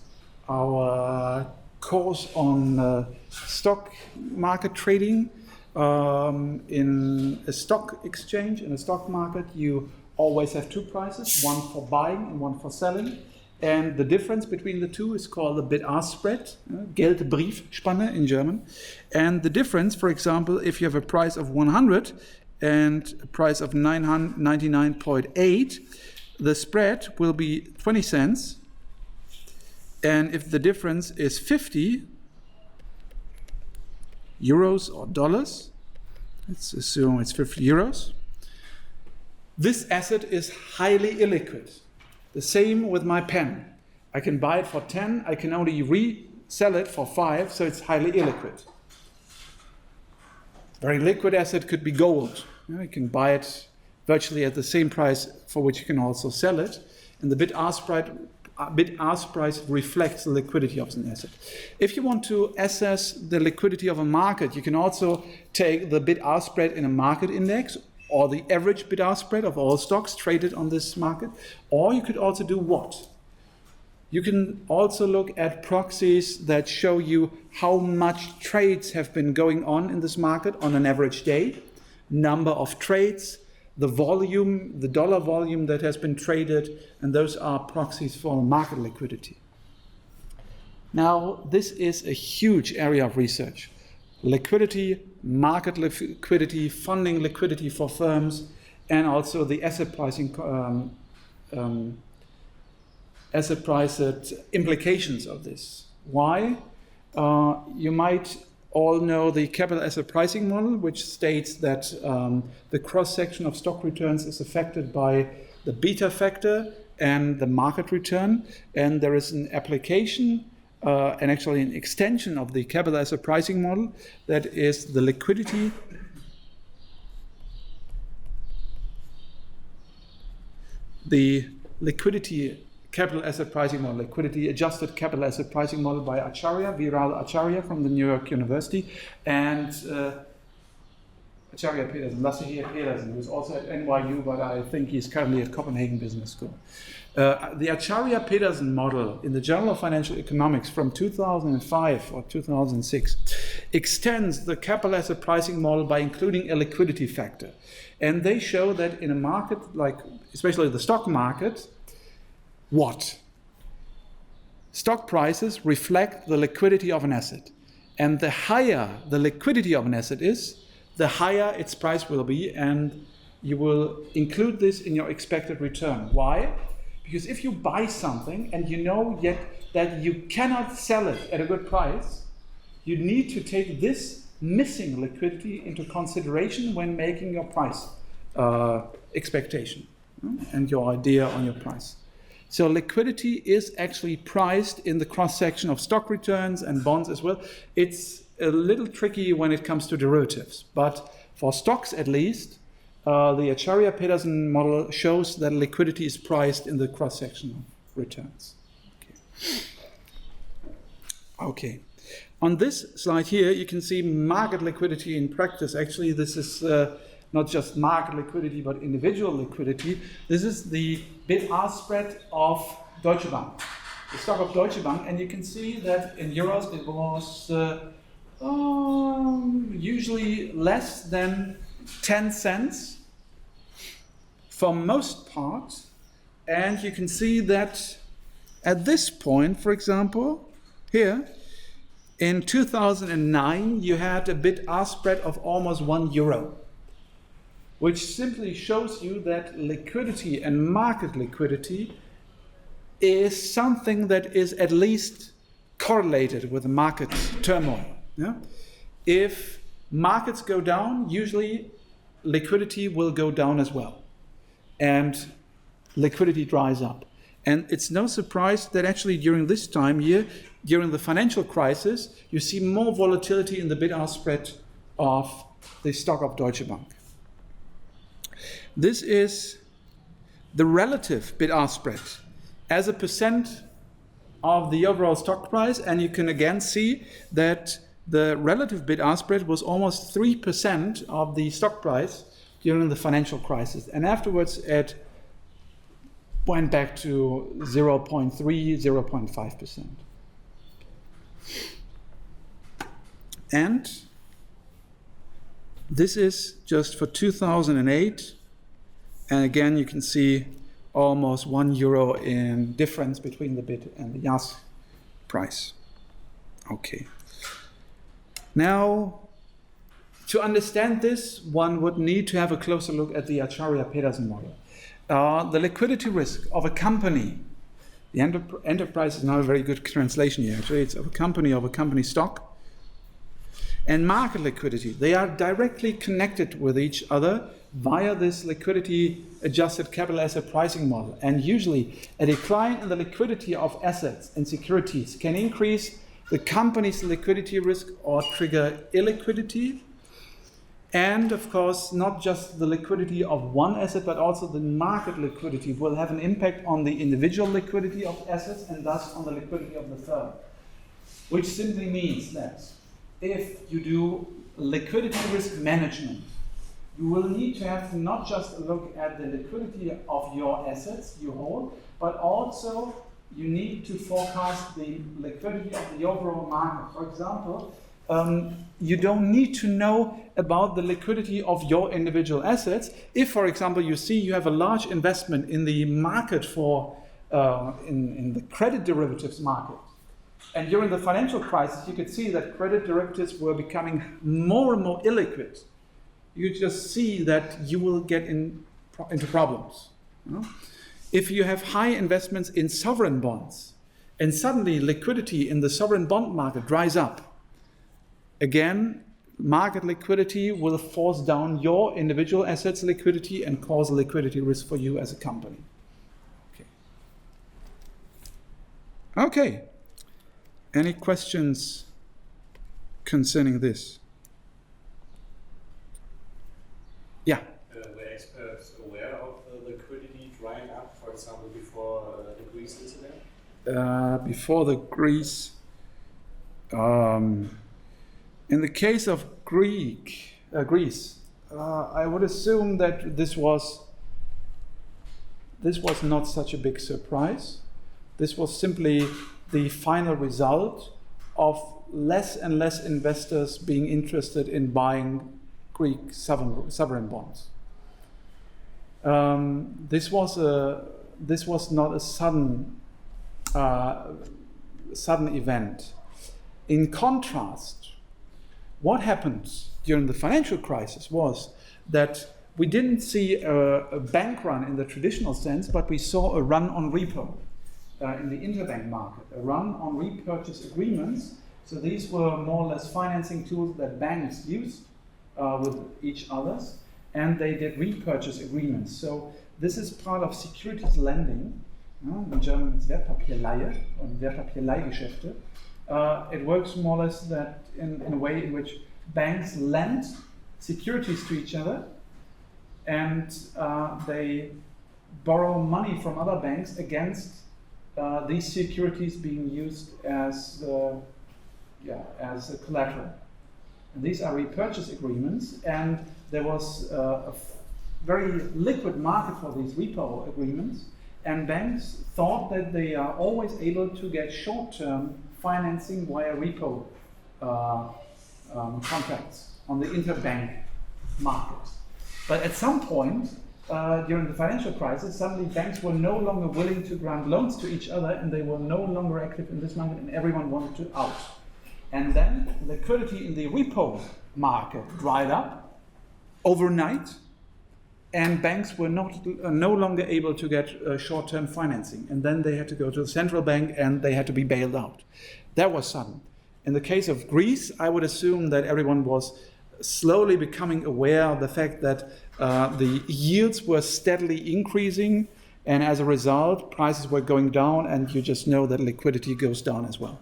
our course on stock market trading. In a stock exchange, in a stock market, you always have two prices, one for buying and one for selling. And the difference between the two is called the bid-ask spread, Geld-Brief-Spanne in German. And the difference, for example, if you have a price of 100 and a price of 99.8, the spread will be 20 cents. And if the difference is 50 euros or dollars, let's assume it's 50 euros, this asset is highly illiquid. The same with my pen. I can buy it for 10, I can only resell it for 5, so it's highly illiquid. Very liquid asset could be gold. You can buy it virtually at the same price for which you can also sell it. And the bid-ask price reflects the liquidity of an asset. If you want to assess the liquidity of a market, you can also take the bid-ask spread in a market index, or the average bid-ask spread of all stocks traded on this market. Or you could also do what? You can also look at proxies that show you how much trades have been going on in this market on an average day, number of trades, the volume, the dollar volume that has been traded, and those are proxies for market liquidity. Now, this is a huge area of research. Liquidity, market liquidity, funding liquidity for firms, and also the asset pricing, asset price implications of this. Why? You might all know the capital asset pricing model, which states that the cross-section of stock returns is affected by the beta factor and the market return. And there is an application and actually an extension of the capital asset pricing model that is the liquidity capital asset pricing model, liquidity adjusted capital asset pricing model by Acharya, Viral Acharya from the New York University, and Acharya Pedersen, Lasse Pedersen, who's also at NYU, but I think he's currently at Copenhagen Business School. The Acharya Pedersen model in the Journal of Financial Economics from 2005 or 2006 extends the capital asset pricing model by including a liquidity factor. And they show that in a market like, especially the stock market, what? Stock prices reflect the liquidity of an asset. And the higher the liquidity of an asset is, the higher its price will be, and you will include this in your expected return. Why? Because if you buy something and you know yet that you cannot sell it at a good price, you need to take this missing liquidity into consideration when making your price expectation and your idea on your price. So liquidity is actually priced in the cross-section of stock returns and bonds as well. It's a little tricky when it comes to derivatives, but for stocks at least, the Acharya Pedersen model shows that liquidity is priced in the cross-section of returns. Okay. On this slide here, you can see market liquidity in practice. Actually, this is not just market liquidity, but individual liquidity. This is the bid-ask spread of Deutsche Bank, the stock of Deutsche Bank, and you can see that in euros it was usually less than 10 cents for most part, and you can see that at this point, for example, here, in 2009, you had a bid-ask spread of almost €1, which simply shows you that liquidity and market liquidity is something that is at least correlated with the market turmoil. Yeah? If markets go down, usually liquidity will go down as well, and liquidity dries up. And it's no surprise that actually during this time here, during the financial crisis, you see more volatility in the bid-ask spread of the stock of Deutsche Bank. This is the relative bid-ask spread as a percent of the overall stock price, and you can again see that the relative bid-ask spread was almost 3% of the stock price during the financial crisis, and afterwards it went back to 0.3, 0.5%. And this is just for 2008, and again you can see almost €1 in difference between the bid and the ask price. Okay. Now, to understand this, one would need to have a closer look at the Acharya-Pedersen model. The liquidity risk of a company, the enterprise is not a very good translation here, actually, it's of a company stock, and market liquidity, they are directly connected with each other via this liquidity adjusted capital asset pricing model. And usually a decline in the liquidity of assets and securities can increase the company's liquidity risk or trigger illiquidity. And of course, not just the liquidity of one asset, but also the market liquidity will have an impact on the individual liquidity of assets and thus on the liquidity of the firm. Which simply means that if you do liquidity risk management, you will need to have not just a look at the liquidity of your assets you hold, but also you need to forecast the liquidity of the overall market. For example, you don't need to know about the liquidity of your individual assets. If, for example, you see you have a large investment in the market for, in the credit derivatives market, and during the financial crisis, you could see that credit derivatives were becoming more and more illiquid. You just see that you will get into problems. You know? If you have high investments in sovereign bonds, and suddenly liquidity in the sovereign bond market dries up, again, market liquidity will force down your individual assets liquidity and cause a liquidity risk for you as a company. Okay. Any questions concerning this? Yeah. Were experts aware of the liquidity drying up, for example, before the Greece incident? Before the Greece, in the case of Greece, I would assume that this was not such a big surprise. This was simply the final result of less and less investors being interested in buying Greek sovereign bonds. This was not a sudden event. In contrast, what happened during the financial crisis was that we didn't see a bank run in the traditional sense, but we saw a run on repo in the interbank market, a run on repurchase agreements. So these were more or less financing tools that banks used with each others, and they did repurchase agreements. So this is part of securities lending. In German it's Wertpapierleihe und Wertpapierleihgeschäfte. It works more or less that in a way in which banks lend securities to each other, and they borrow money from other banks against these securities being used as a collateral. And these are repurchase agreements, and there was a very liquid market for these repo agreements, and banks thought that they are always able to get short-term financing via repo contracts on the interbank market. But at some point, during the financial crisis, suddenly banks were no longer willing to grant loans to each other, and they were no longer active in this market, and everyone wanted to out. And then liquidity in the repo market dried up overnight, and banks were no longer able to get short-term financing. And then they had to go to the central bank, and they had to be bailed out. That was sudden. In the case of Greece, I would assume that everyone was slowly becoming aware of the fact that the yields were steadily increasing, and as a result, prices were going down, and you just know that liquidity goes down as well.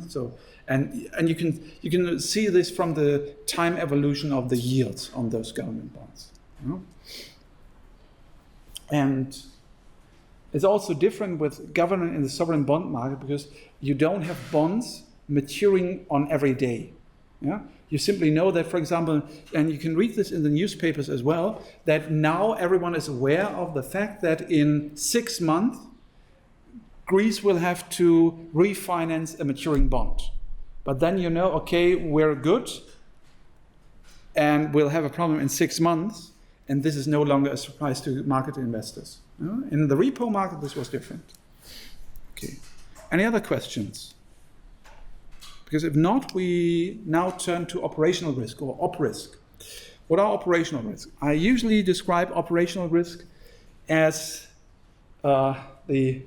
So, and you can see this from the time evolution of the yields on those government bonds. And it's also different with government in the sovereign bond market, because you don't have bonds maturing on every day. Yeah? You simply know that, for example, and you can read this in the newspapers as well, that now everyone is aware of the fact that in 6 months, Greece will have to refinance a maturing bond. But then you know, okay, we're good, and we'll have a problem in 6 months, and this is no longer a surprise to market investors. In the repo market, this was different. Okay. Any other questions? Because if not, we now turn to operational risk, or op risk. What are operational risks? I usually describe operational risk as the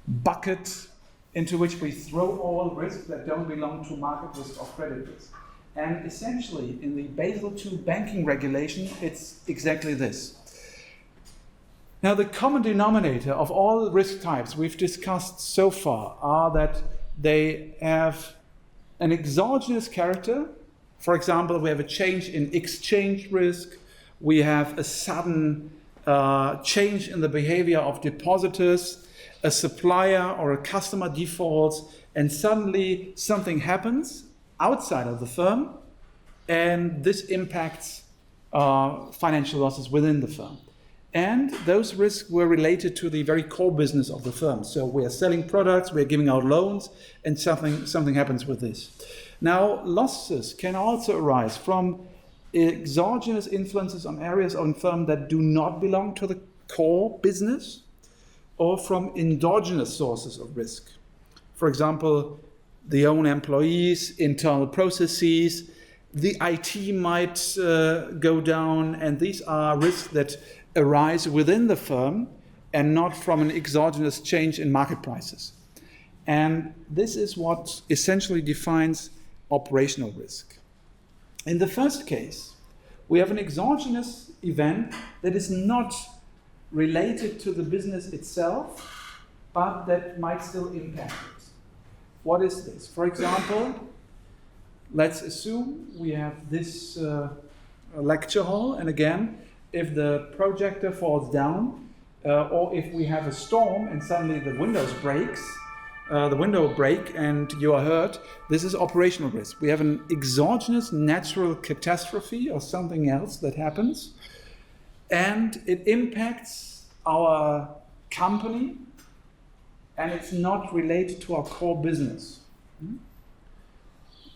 bucket into which we throw all risks that don't belong to market risk or credit risk. And essentially, in the Basel II banking regulation, it's exactly this. Now, the common denominator of all risk types we've discussed so far are that they have an exogenous character. For example, we have a change in exchange risk. We have a sudden change in the behavior of depositors. A supplier or a customer defaults, and suddenly something happens outside of the firm, and this impacts financial losses within the firm. And those risks were related to the very core business of the firm. So we are selling products, we are giving out loans, and something happens with this. Now, losses can also arise from exogenous influences on areas of the firm that do not belong to the core business, or from endogenous sources of risk. For example, the own employees, internal processes, the IT might go down, and these are risks that arise within the firm and not from an exogenous change in market prices. And this is what essentially defines operational risk. In the first case, we have an exogenous event that is not related to the business itself, but that might still impact it. What is this? For example, let's assume we have this lecture hall, and again, if the projector falls down, or if we have a storm and suddenly the window break and you are hurt, this is operational risk. We have an exogenous natural catastrophe or something else that happens, and it impacts our company, and it's not related to our core business.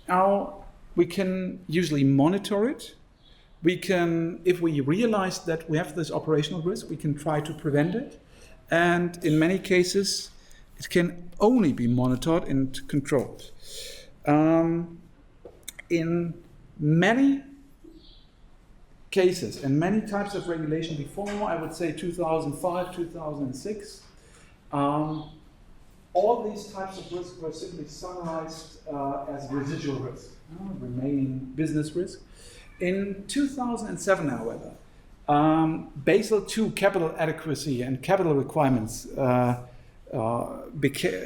Now, we can usually monitor it. We can, if we realize that we have this operational risk, we can try to prevent it. And in many cases, it can only be monitored and controlled. In many cases and many types of regulation before, I would say 2005, 2006, all these types of risks were simply summarized as residual risk, remaining business risk. In 2007, however, Basel II capital adequacy and capital requirements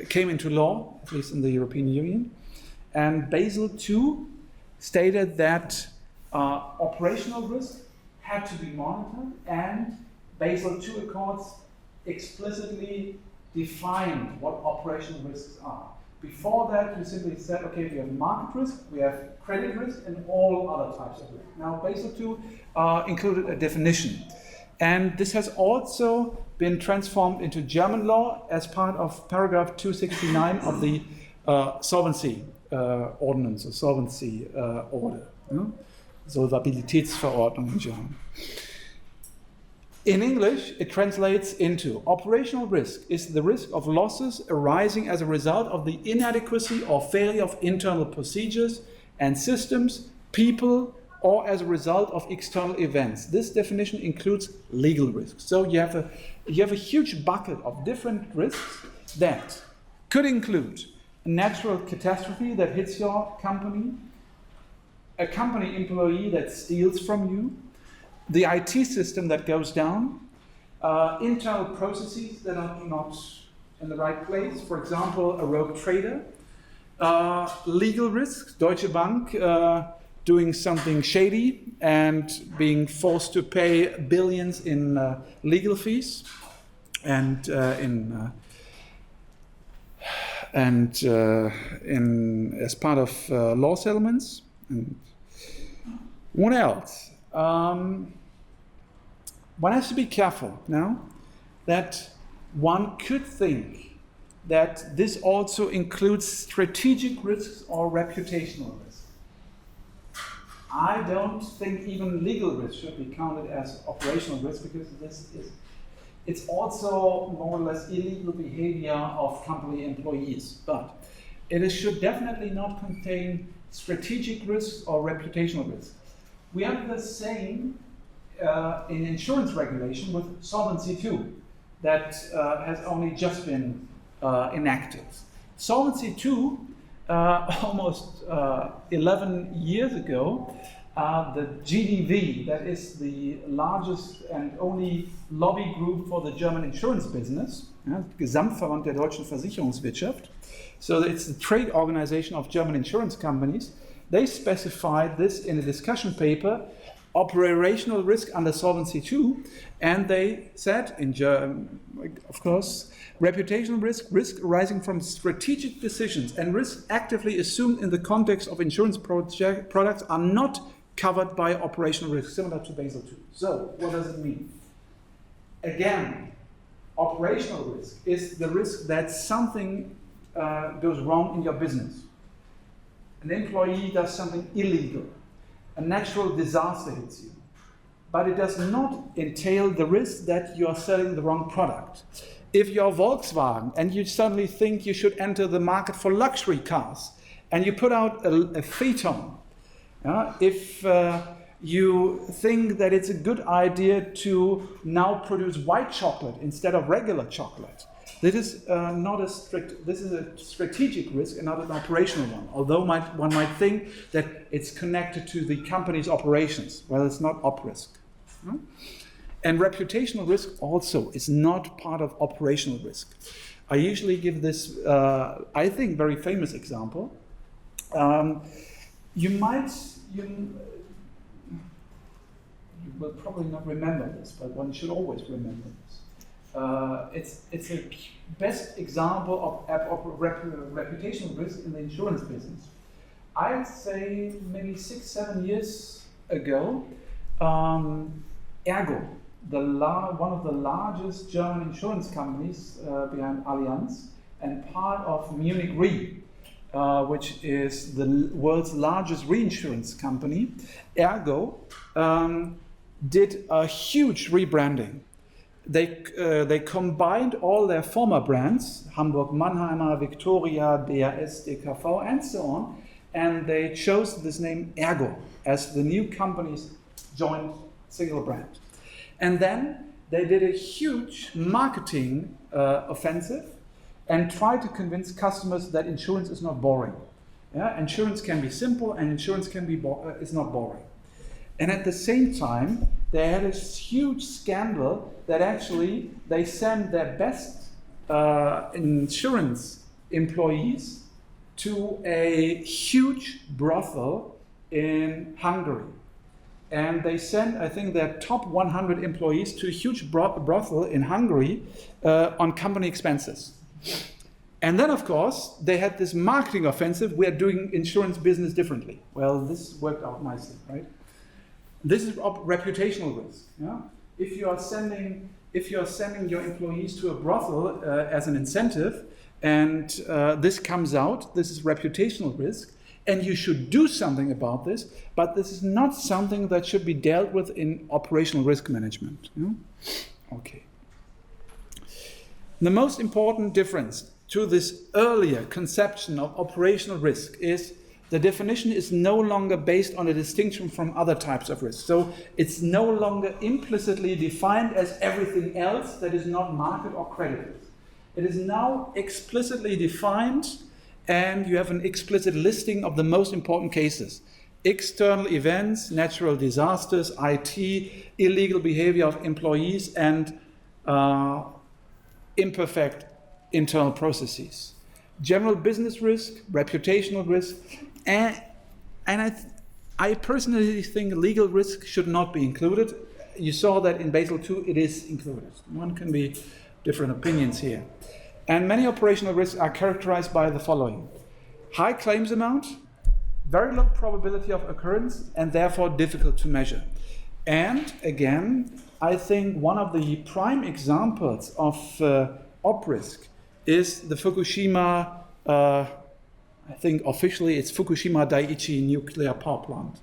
came into law, at least in the European Union. And Basel II stated that operational risk had to be monitored, and Basel II Accords explicitly defined what operational risks are. Before that, we simply said, okay, we have market risk, we have credit risk, and all other types of risk. Now, Basel II included a definition. And this has also been transformed into German law as part of paragraph 269 of the Solvency Ordnance, a solvency order. Yeah? Solvabilitätsverordnung in German. In English, it translates into operational risk is the risk of losses arising as a result of the inadequacy or failure of internal procedures and systems, people, or as a result of external events. This definition includes legal risks. So you have a huge bucket of different risks that could include a natural catastrophe that hits your company, a company employee that steals from you, the IT system that goes down, internal processes that are not in the right place, for example, a rogue trader, legal risks, Deutsche Bank doing something shady and being forced to pay billions in legal fees and as part of law settlements. And what else? One has to be careful now that one could think that this also includes strategic risks or reputational risks. I don't think even legal risk should be counted as operational risk because it's also more or less illegal behavior of company employees. But it should definitely not contain strategic risks or reputational risks. We have the same in insurance regulation with Solvency II that has only just been enacted. Solvency II, almost 11 years ago, the GDV, that is the largest and only lobby group for the German insurance business, Gesamtverband der deutschen Versicherungswirtschaft, so it's the trade organization of German insurance companies. They specified this in a discussion paper, operational risk under Solvency II, and they said, in German, of course, reputational risk arising from strategic decisions, and risk actively assumed in the context of insurance products are not covered by operational risk, similar to Basel II. So, what does it mean? Again, operational risk is the risk that something goes wrong in your business. An employee does something illegal. A natural disaster hits you. But it does not entail the risk that you are selling the wrong product. If you're Volkswagen and you suddenly think you should enter the market for luxury cars and you put out a Phaeton, if you think that it's a good idea to now produce white chocolate instead of regular chocolate, this is this is a strategic risk and not an operational one. Although one might think that it's connected to the company's operations. Well, it's not op risk. And reputational risk also is not part of operational risk. I usually give this, I think, very famous example. You will probably not remember this, but one should always remember this. It's a best example of reputational risk in the insurance business. I'd say maybe 6-7 years ago, Ergo, one of the largest German insurance companies behind Allianz and part of Munich Re, which is the world's largest reinsurance company, Ergo, did a huge rebranding. They combined all their former brands, Hamburg Mannheimer, Victoria, DAS, DKV, and so on, and they chose this name Ergo as the new company's joint single brand. And then they did a huge marketing offensive and tried to convince customers that insurance is not boring. Yeah? Insurance can be simple and insurance can be is not boring. And at the same time, they had a huge scandal that actually they sent their best insurance employees to a huge brothel in Hungary. And they sent, I think, their top 100 employees to a huge brothel in Hungary on company expenses. And then, of course, they had this marketing offensive, we are doing insurance business differently. Well, this worked out nicely, right? This is reputational risk. Yeah? If you are sending your employees to a brothel as an incentive, and this comes out. This is reputational risk, and you should do something about this, but this is not something that should be dealt with in operational risk management. Okay. The most important difference to this earlier conception of operational risk is the definition is no longer based on a distinction from other types of risk. So it's no longer implicitly defined as everything else that is not market or credit risk. It is now explicitly defined, and you have an explicit listing of the most important cases. External events, natural disasters, IT, illegal behavior of employees, and imperfect internal processes. General business risk, reputational risk, and I personally think legal risk should not be included. You saw that in Basel II it is included. One can be different opinions here. And many operational risks are characterized by the following: high claims amount, very low probability of occurrence, and therefore difficult to measure. And again, I think one of the prime examples of op risk is the Fukushima, I think officially it's Fukushima Daiichi nuclear power plant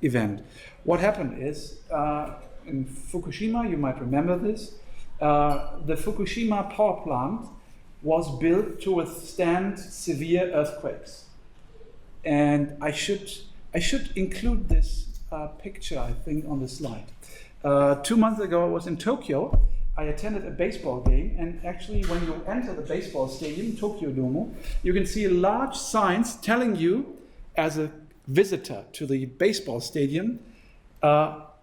event. What happened is, in Fukushima, you might remember this, the Fukushima power plant was built to withstand severe earthquakes. And I should include this picture, I think, on the slide. 2 months ago, I was in Tokyo. I attended a baseball game, and actually when you enter the baseball stadium, Tokyo Dome, you can see large signs telling you, as a visitor to the baseball stadium,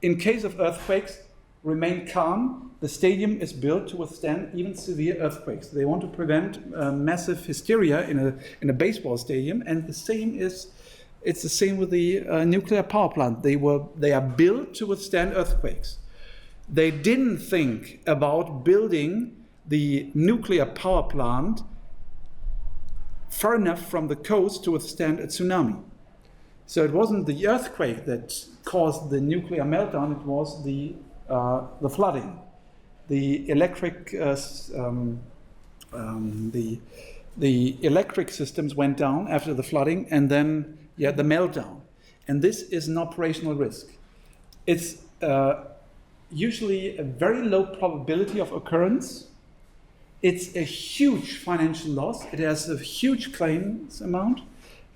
in case of earthquakes, remain calm. The stadium is built to withstand even severe earthquakes. They want to prevent massive hysteria in a baseball stadium, and it's the same with the nuclear power plant. They are built to withstand earthquakes. They didn't think about building the nuclear power plant far enough from the coast to withstand a tsunami. So it wasn't the earthquake that caused the nuclear meltdown, it was the flooding. The electric the electric systems went down after the flooding, and then the meltdown. And this is an operational risk. It's usually a very low probability of occurrence. It's a huge financial loss. It has a huge claims amount,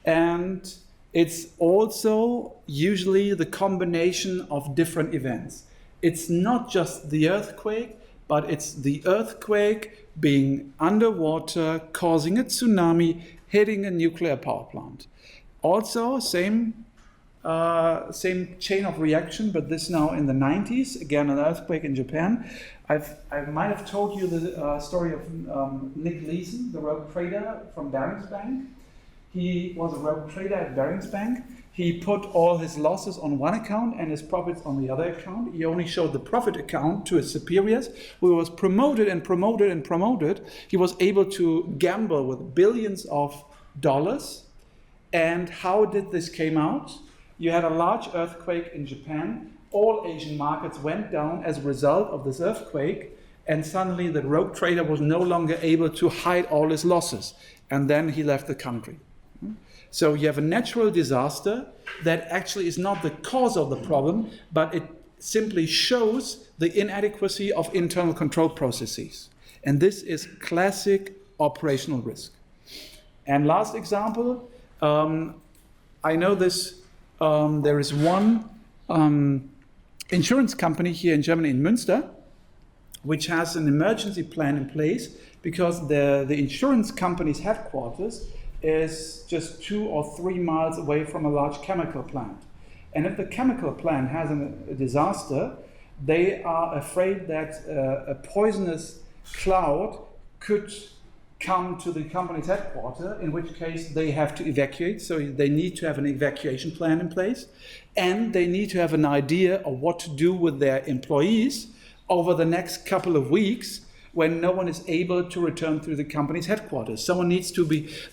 and it's also usually the combination of different events. It's not just the earthquake, but it's the earthquake being underwater, causing a tsunami, hitting a nuclear power plant. Also, same chain of reaction, but this now in the 90s, again an earthquake in Japan. I might have told you the story of Nick Leeson, the rogue trader from Barings Bank. He was a rogue trader at Barings Bank. He put all his losses on one account and his profits on the other account. He only showed the profit account to his superiors, who was promoted and promoted and promoted. He was able to gamble with billions of dollars. And how did this came out? You had a large earthquake in Japan. All Asian markets went down as a result of this earthquake, and suddenly the rogue trader was no longer able to hide all his losses, and then he left the country. So you have a natural disaster that actually is not the cause of the problem, but it simply shows the inadequacy of internal control processes. And this is classic operational risk. And last example, I know this. There is one insurance company here in Germany, in Münster, which has an emergency plan in place because the insurance company's headquarters is just 2 or 3 miles away from a large chemical plant. And if the chemical plant has a disaster, they are afraid that a poisonous cloud could come to the company's headquarters, in which case they have to evacuate. So they need to have an evacuation plan in place, and they need to have an idea of what to do with their employees over the next couple of weeks when no one is able to return to the company's headquarters.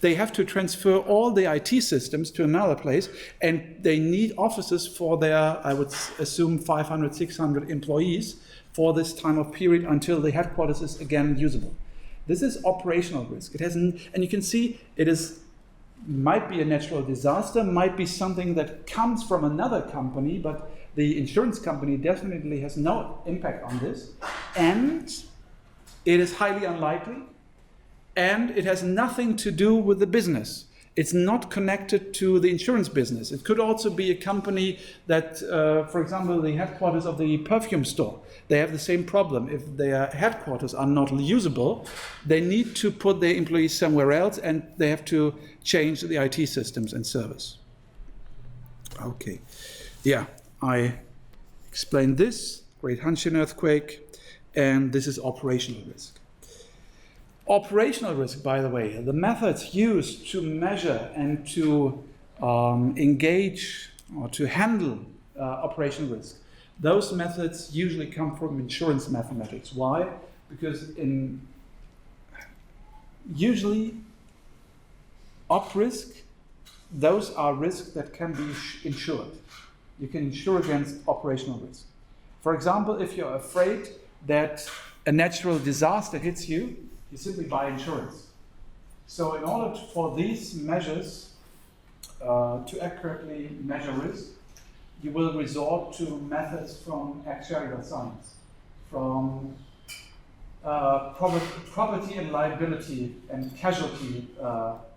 They have to transfer all the IT systems to another place, and they need offices for their, I would assume, 500, 600 employees for this time of period until the headquarters is again usable. This is operational risk. It has, and you can see it might be a natural disaster, might be something that comes from another company, but the insurance company definitely has no impact on this, and it is highly unlikely, and it has nothing to do with the business. It's not connected to the insurance business. It could also be a company that, for example, the headquarters of the perfume store, they have the same problem. If their headquarters are not usable, they need to put their employees somewhere else, and they have to change the IT systems and service. Okay, yeah, I explained this, Great Hanshin earthquake, and this is operational risk. Operational risk, by the way, the methods used to measure and to engage or to handle operational risk, those methods usually come from insurance mathematics. Why? Because usually op risk, those are risks that can be insured. You can insure against operational risk. For example, if you're afraid that a natural disaster hits you, you simply buy insurance. So in order for these measures to accurately measure risk, you will resort to methods from actuarial science, from property and liability and casualty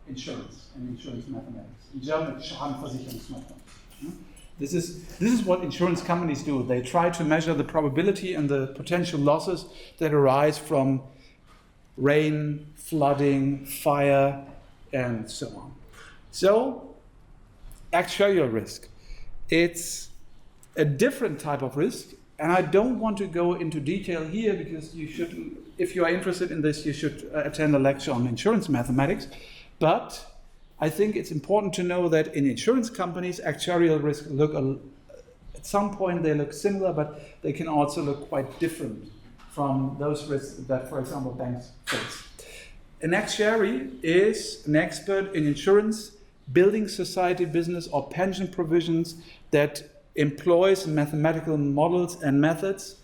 insurance and insurance mathematics. In German, Schadenversicherungsmathematik. This is what insurance companies do. They try to measure the probability and the potential losses that arise from rain, flooding, fire, and so on. So, actuarial risk. It's a different type of risk, and I don't want to go into detail here because you should, if you are interested in this, you should attend a lecture on insurance mathematics. But I think it's important to know that in insurance companies, actuarial risk at some point they look similar, but they can also look quite different from those risks that, for example, banks face. An actuary is an expert in insurance, building society business, or pension provisions that employs mathematical models and methods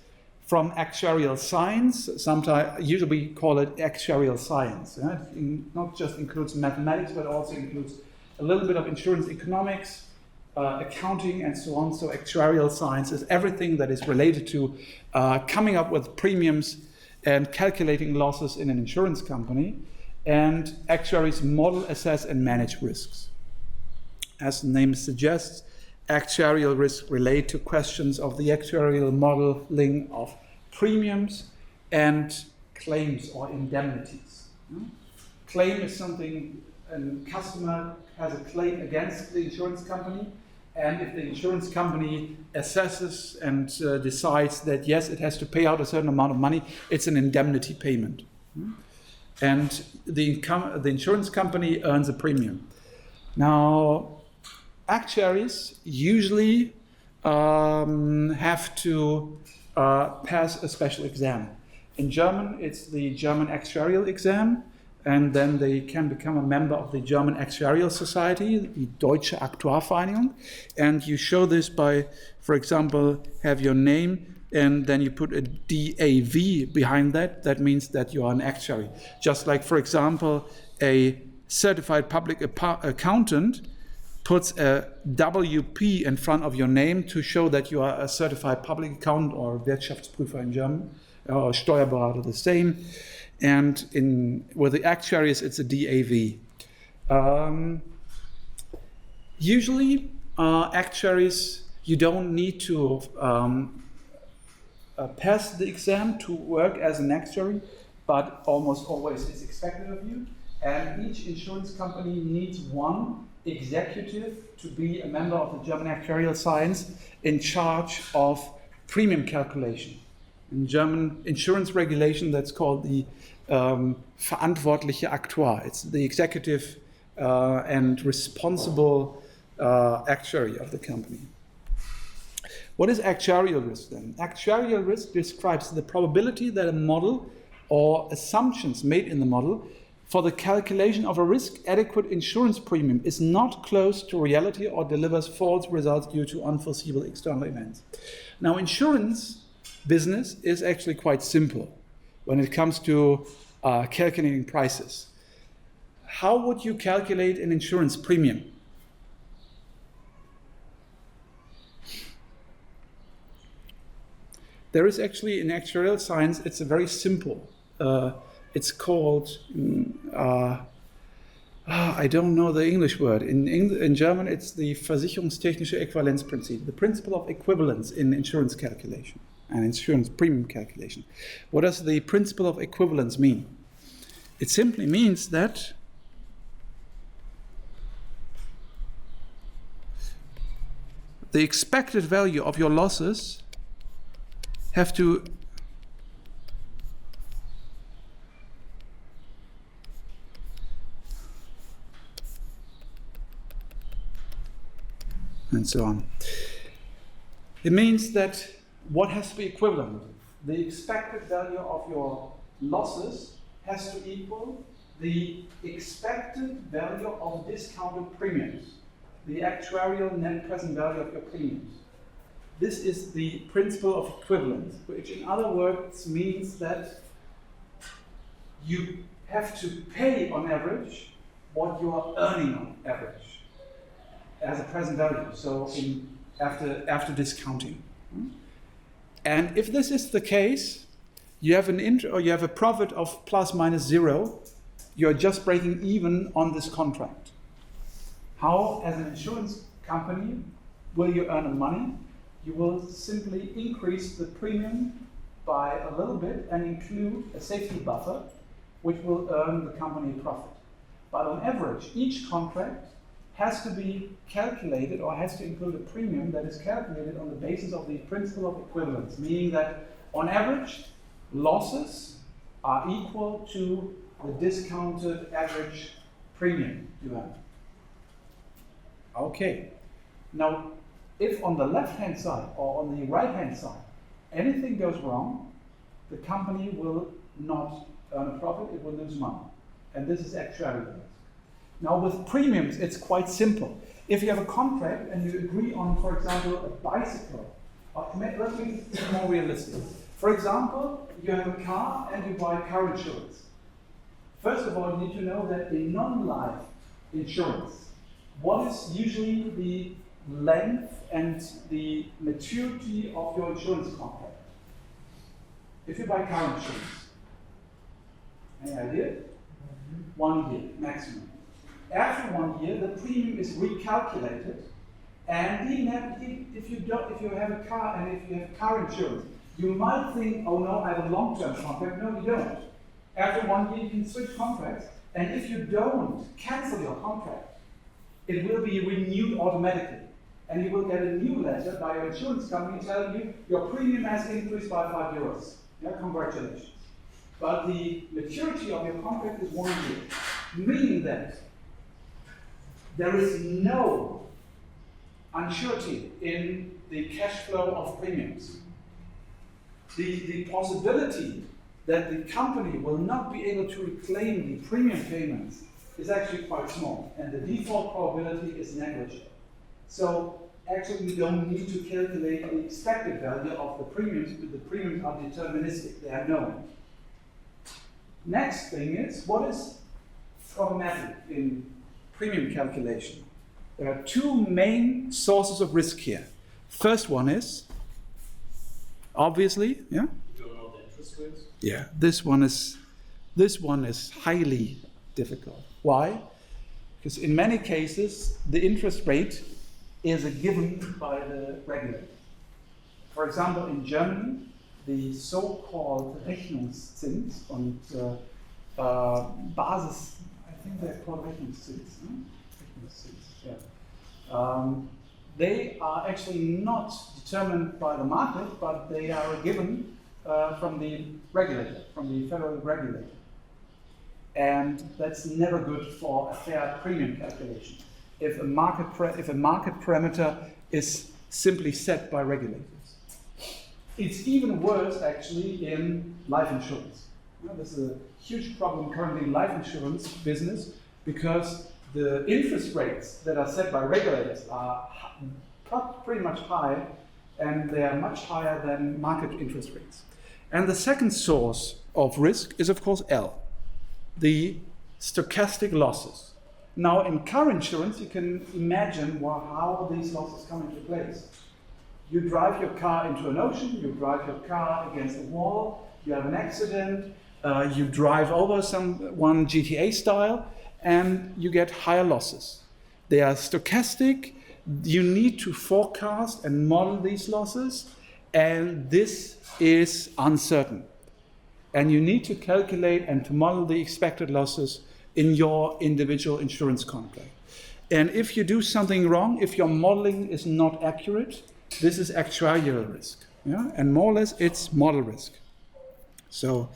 from actuarial science. Sometimes, usually we call it actuarial science. It not just includes mathematics, but also includes a little bit of insurance economics, accounting, and so on. So actuarial science is everything that is related to coming up with premiums and calculating losses in an insurance company. And actuaries model, assess, and manage risks. As the name suggests, actuarial risks relate to questions of the actuarial modeling of premiums and claims or indemnities. Claim is something a customer has a claim against the insurance company, and if the insurance company assesses and decides that yes, it has to pay out a certain amount of money, it's an indemnity payment. And the insurance company earns a premium. Now, actuaries usually have to pass a special exam. In German, it's the German Actuarial Exam, and then they can become a member of the German Actuarial Society, the Deutsche Aktuarvereinigung. And you show this by, for example, have your name, and then you put a DAV behind that. That means that you are an actuary. Just like, for example, a certified public accountant puts a WP in front of your name to show that you are a certified public accountant, or Wirtschaftsprüfer in German, or Steuerberater, the same. And with the actuaries, it's a DAV. Usually, actuaries, you don't need to pass the exam to work as an actuary, but almost always it's expected of you. And each insurance company needs one executive to be a member of the German Actuarial Science in charge of premium calculation. In German insurance regulation, that's called the verantwortliche Aktuar. It's the executive and responsible actuary of the company. What is actuarial risk then? Actuarial risk describes the probability that a model or assumptions made in the model for the calculation of a risk-adequate insurance premium is not close to reality or delivers false results due to unforeseeable external events. Now, insurance business is actually quite simple when it comes to calculating prices. How would you calculate an insurance premium? There is actually in actuarial science, it's a very simple. It's called, I don't know the English word. In German, it's the Versicherungstechnische Äquivalenzprinzip, the principle of equivalence in insurance calculation and insurance premium calculation. What does the principle of equivalence mean? It simply means that the expected value of your losses have to and so on. It means that what has to be equivalent? The expected value of your losses has to equal the expected value of discounted premiums, the actuarial net present value of your premiums. This is the principle of equivalence, which in other words means that you have to pay on average what you are earning on average as a present value, so after discounting. And if this is the case, you have you have a profit of plus minus zero, you're just breaking even on this contract. How, as an insurance company, will you earn money? You will simply increase the premium by a little bit and include a safety buffer, which will earn the company a profit. But on average, each contract has to be calculated or has to include a premium that is calculated on the basis of the principle of equivalence, meaning that on average, losses are equal to the discounted average premium you earn. Okay. Now, if on the left-hand side or on the right-hand side anything goes wrong, the company will not earn a profit, it will lose money. And this is actuarial risk. Now with premiums, it's quite simple. If you have a contract and you agree on, for example, a bicycle, let's make it more realistic. For example, you have a car and you buy car insurance. First of all, you need to know that in non-life insurance, what is usually the length and the maturity of your insurance contract? If you buy car insurance, any idea? 1 year maximum. After 1 year, the premium is recalculated, and even if you have a car and if you have car insurance, you might think, oh no, I have a long-term contract. No, you don't. After 1 year, you can switch contracts, and if you don't cancel your contract, it will be renewed automatically. And you will get a new letter by your insurance company telling you your premium has increased by €5. Yeah, congratulations. But the maturity of your contract is 1 year, meaning that there is no uncertainty in the cash flow of premiums. The possibility that the company will not be able to reclaim the premium payments is actually quite small, and the default probability is negligible. So actually we don't need to calculate the expected value of the premiums, but the premiums are deterministic, they are known. Next thing is, what is problematic in premium calculation? There are two main sources of risk here. First one is, obviously, yeah? You don't know the interest rates? Yeah, this one is highly difficult. Why? Because in many cases, the interest rate is a given by the regulator. For example, in Germany, the so-called Rechnungszins und Basis, I think they're called Rechnungszins. Rechnungszins, yeah. They are actually not determined by the market, but they are given from the regulator, from the federal regulator. And that's never good for a fair premium calculation if a market parameter is simply set by regulators. It's even worse actually in life insurance. There's a huge problem currently in life insurance business because the interest rates that are set by regulators are pretty much high, and they are much higher than market interest rates. And the second source of risk is, of course, L. the stochastic losses. Now, in car insurance, you can imagine how these losses come into place. You drive your car into an ocean, you drive your car against a wall, you have an accident, you drive over someone GTA style, and you get higher losses. They are stochastic. You need to forecast and model these losses, and this is uncertain. And you need to calculate and to model the expected losses in your individual insurance contract. And if you do something wrong, if your modeling is not accurate, this is actuarial risk. Yeah? And more or less, it's model risk. So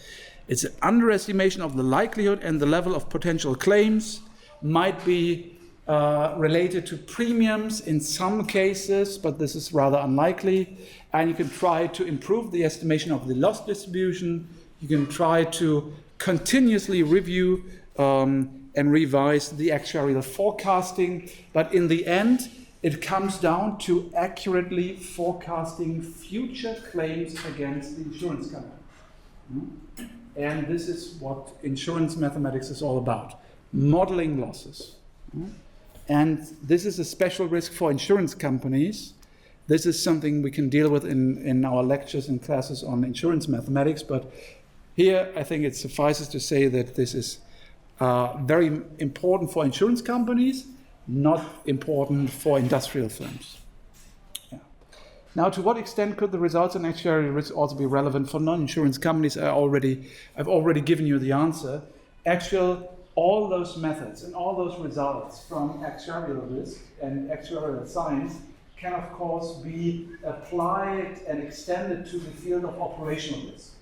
it's an underestimation of the likelihood and the level of potential claims, might be related to premiums in some cases, but this is rather unlikely. And you can try to improve the estimation of the loss distribution. You can try to continuously review and revise the actuarial forecasting. But in the end, it comes down to accurately forecasting future claims against the insurance company. And this is what insurance mathematics is all about, modeling losses. And this is a special risk for insurance companies. This is something we can deal with in our lectures and classes on insurance mathematics, but here I think it suffices to say that this is very important for insurance companies, not important for industrial firms. Yeah. Now, to what extent could the results in actuarial risk also be relevant for non-insurance companies? I've already given you the answer. All those methods and all those results from actuarial risk and actuarial science can, of course, be applied and extended to the field of operational risk.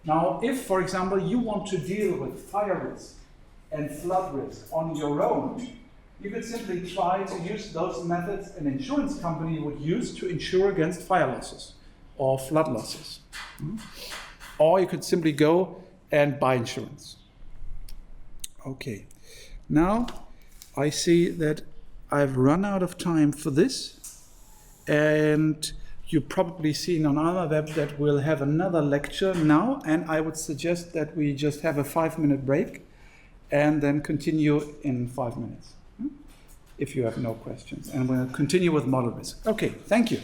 Now, if, for example, you want to deal with fire risk and flood risk on your own, you could simply try to use those methods an insurance company would use to insure against fire losses or flood losses. Or you could simply go and buy insurance. Okay, now I see that I've run out of time for this, and you've probably seen on our web that we'll have another lecture now, and I would suggest that we just have a 5-minute break and then continue in 5 minutes, if you have no questions. And we'll continue with model risk. Okay, thank you.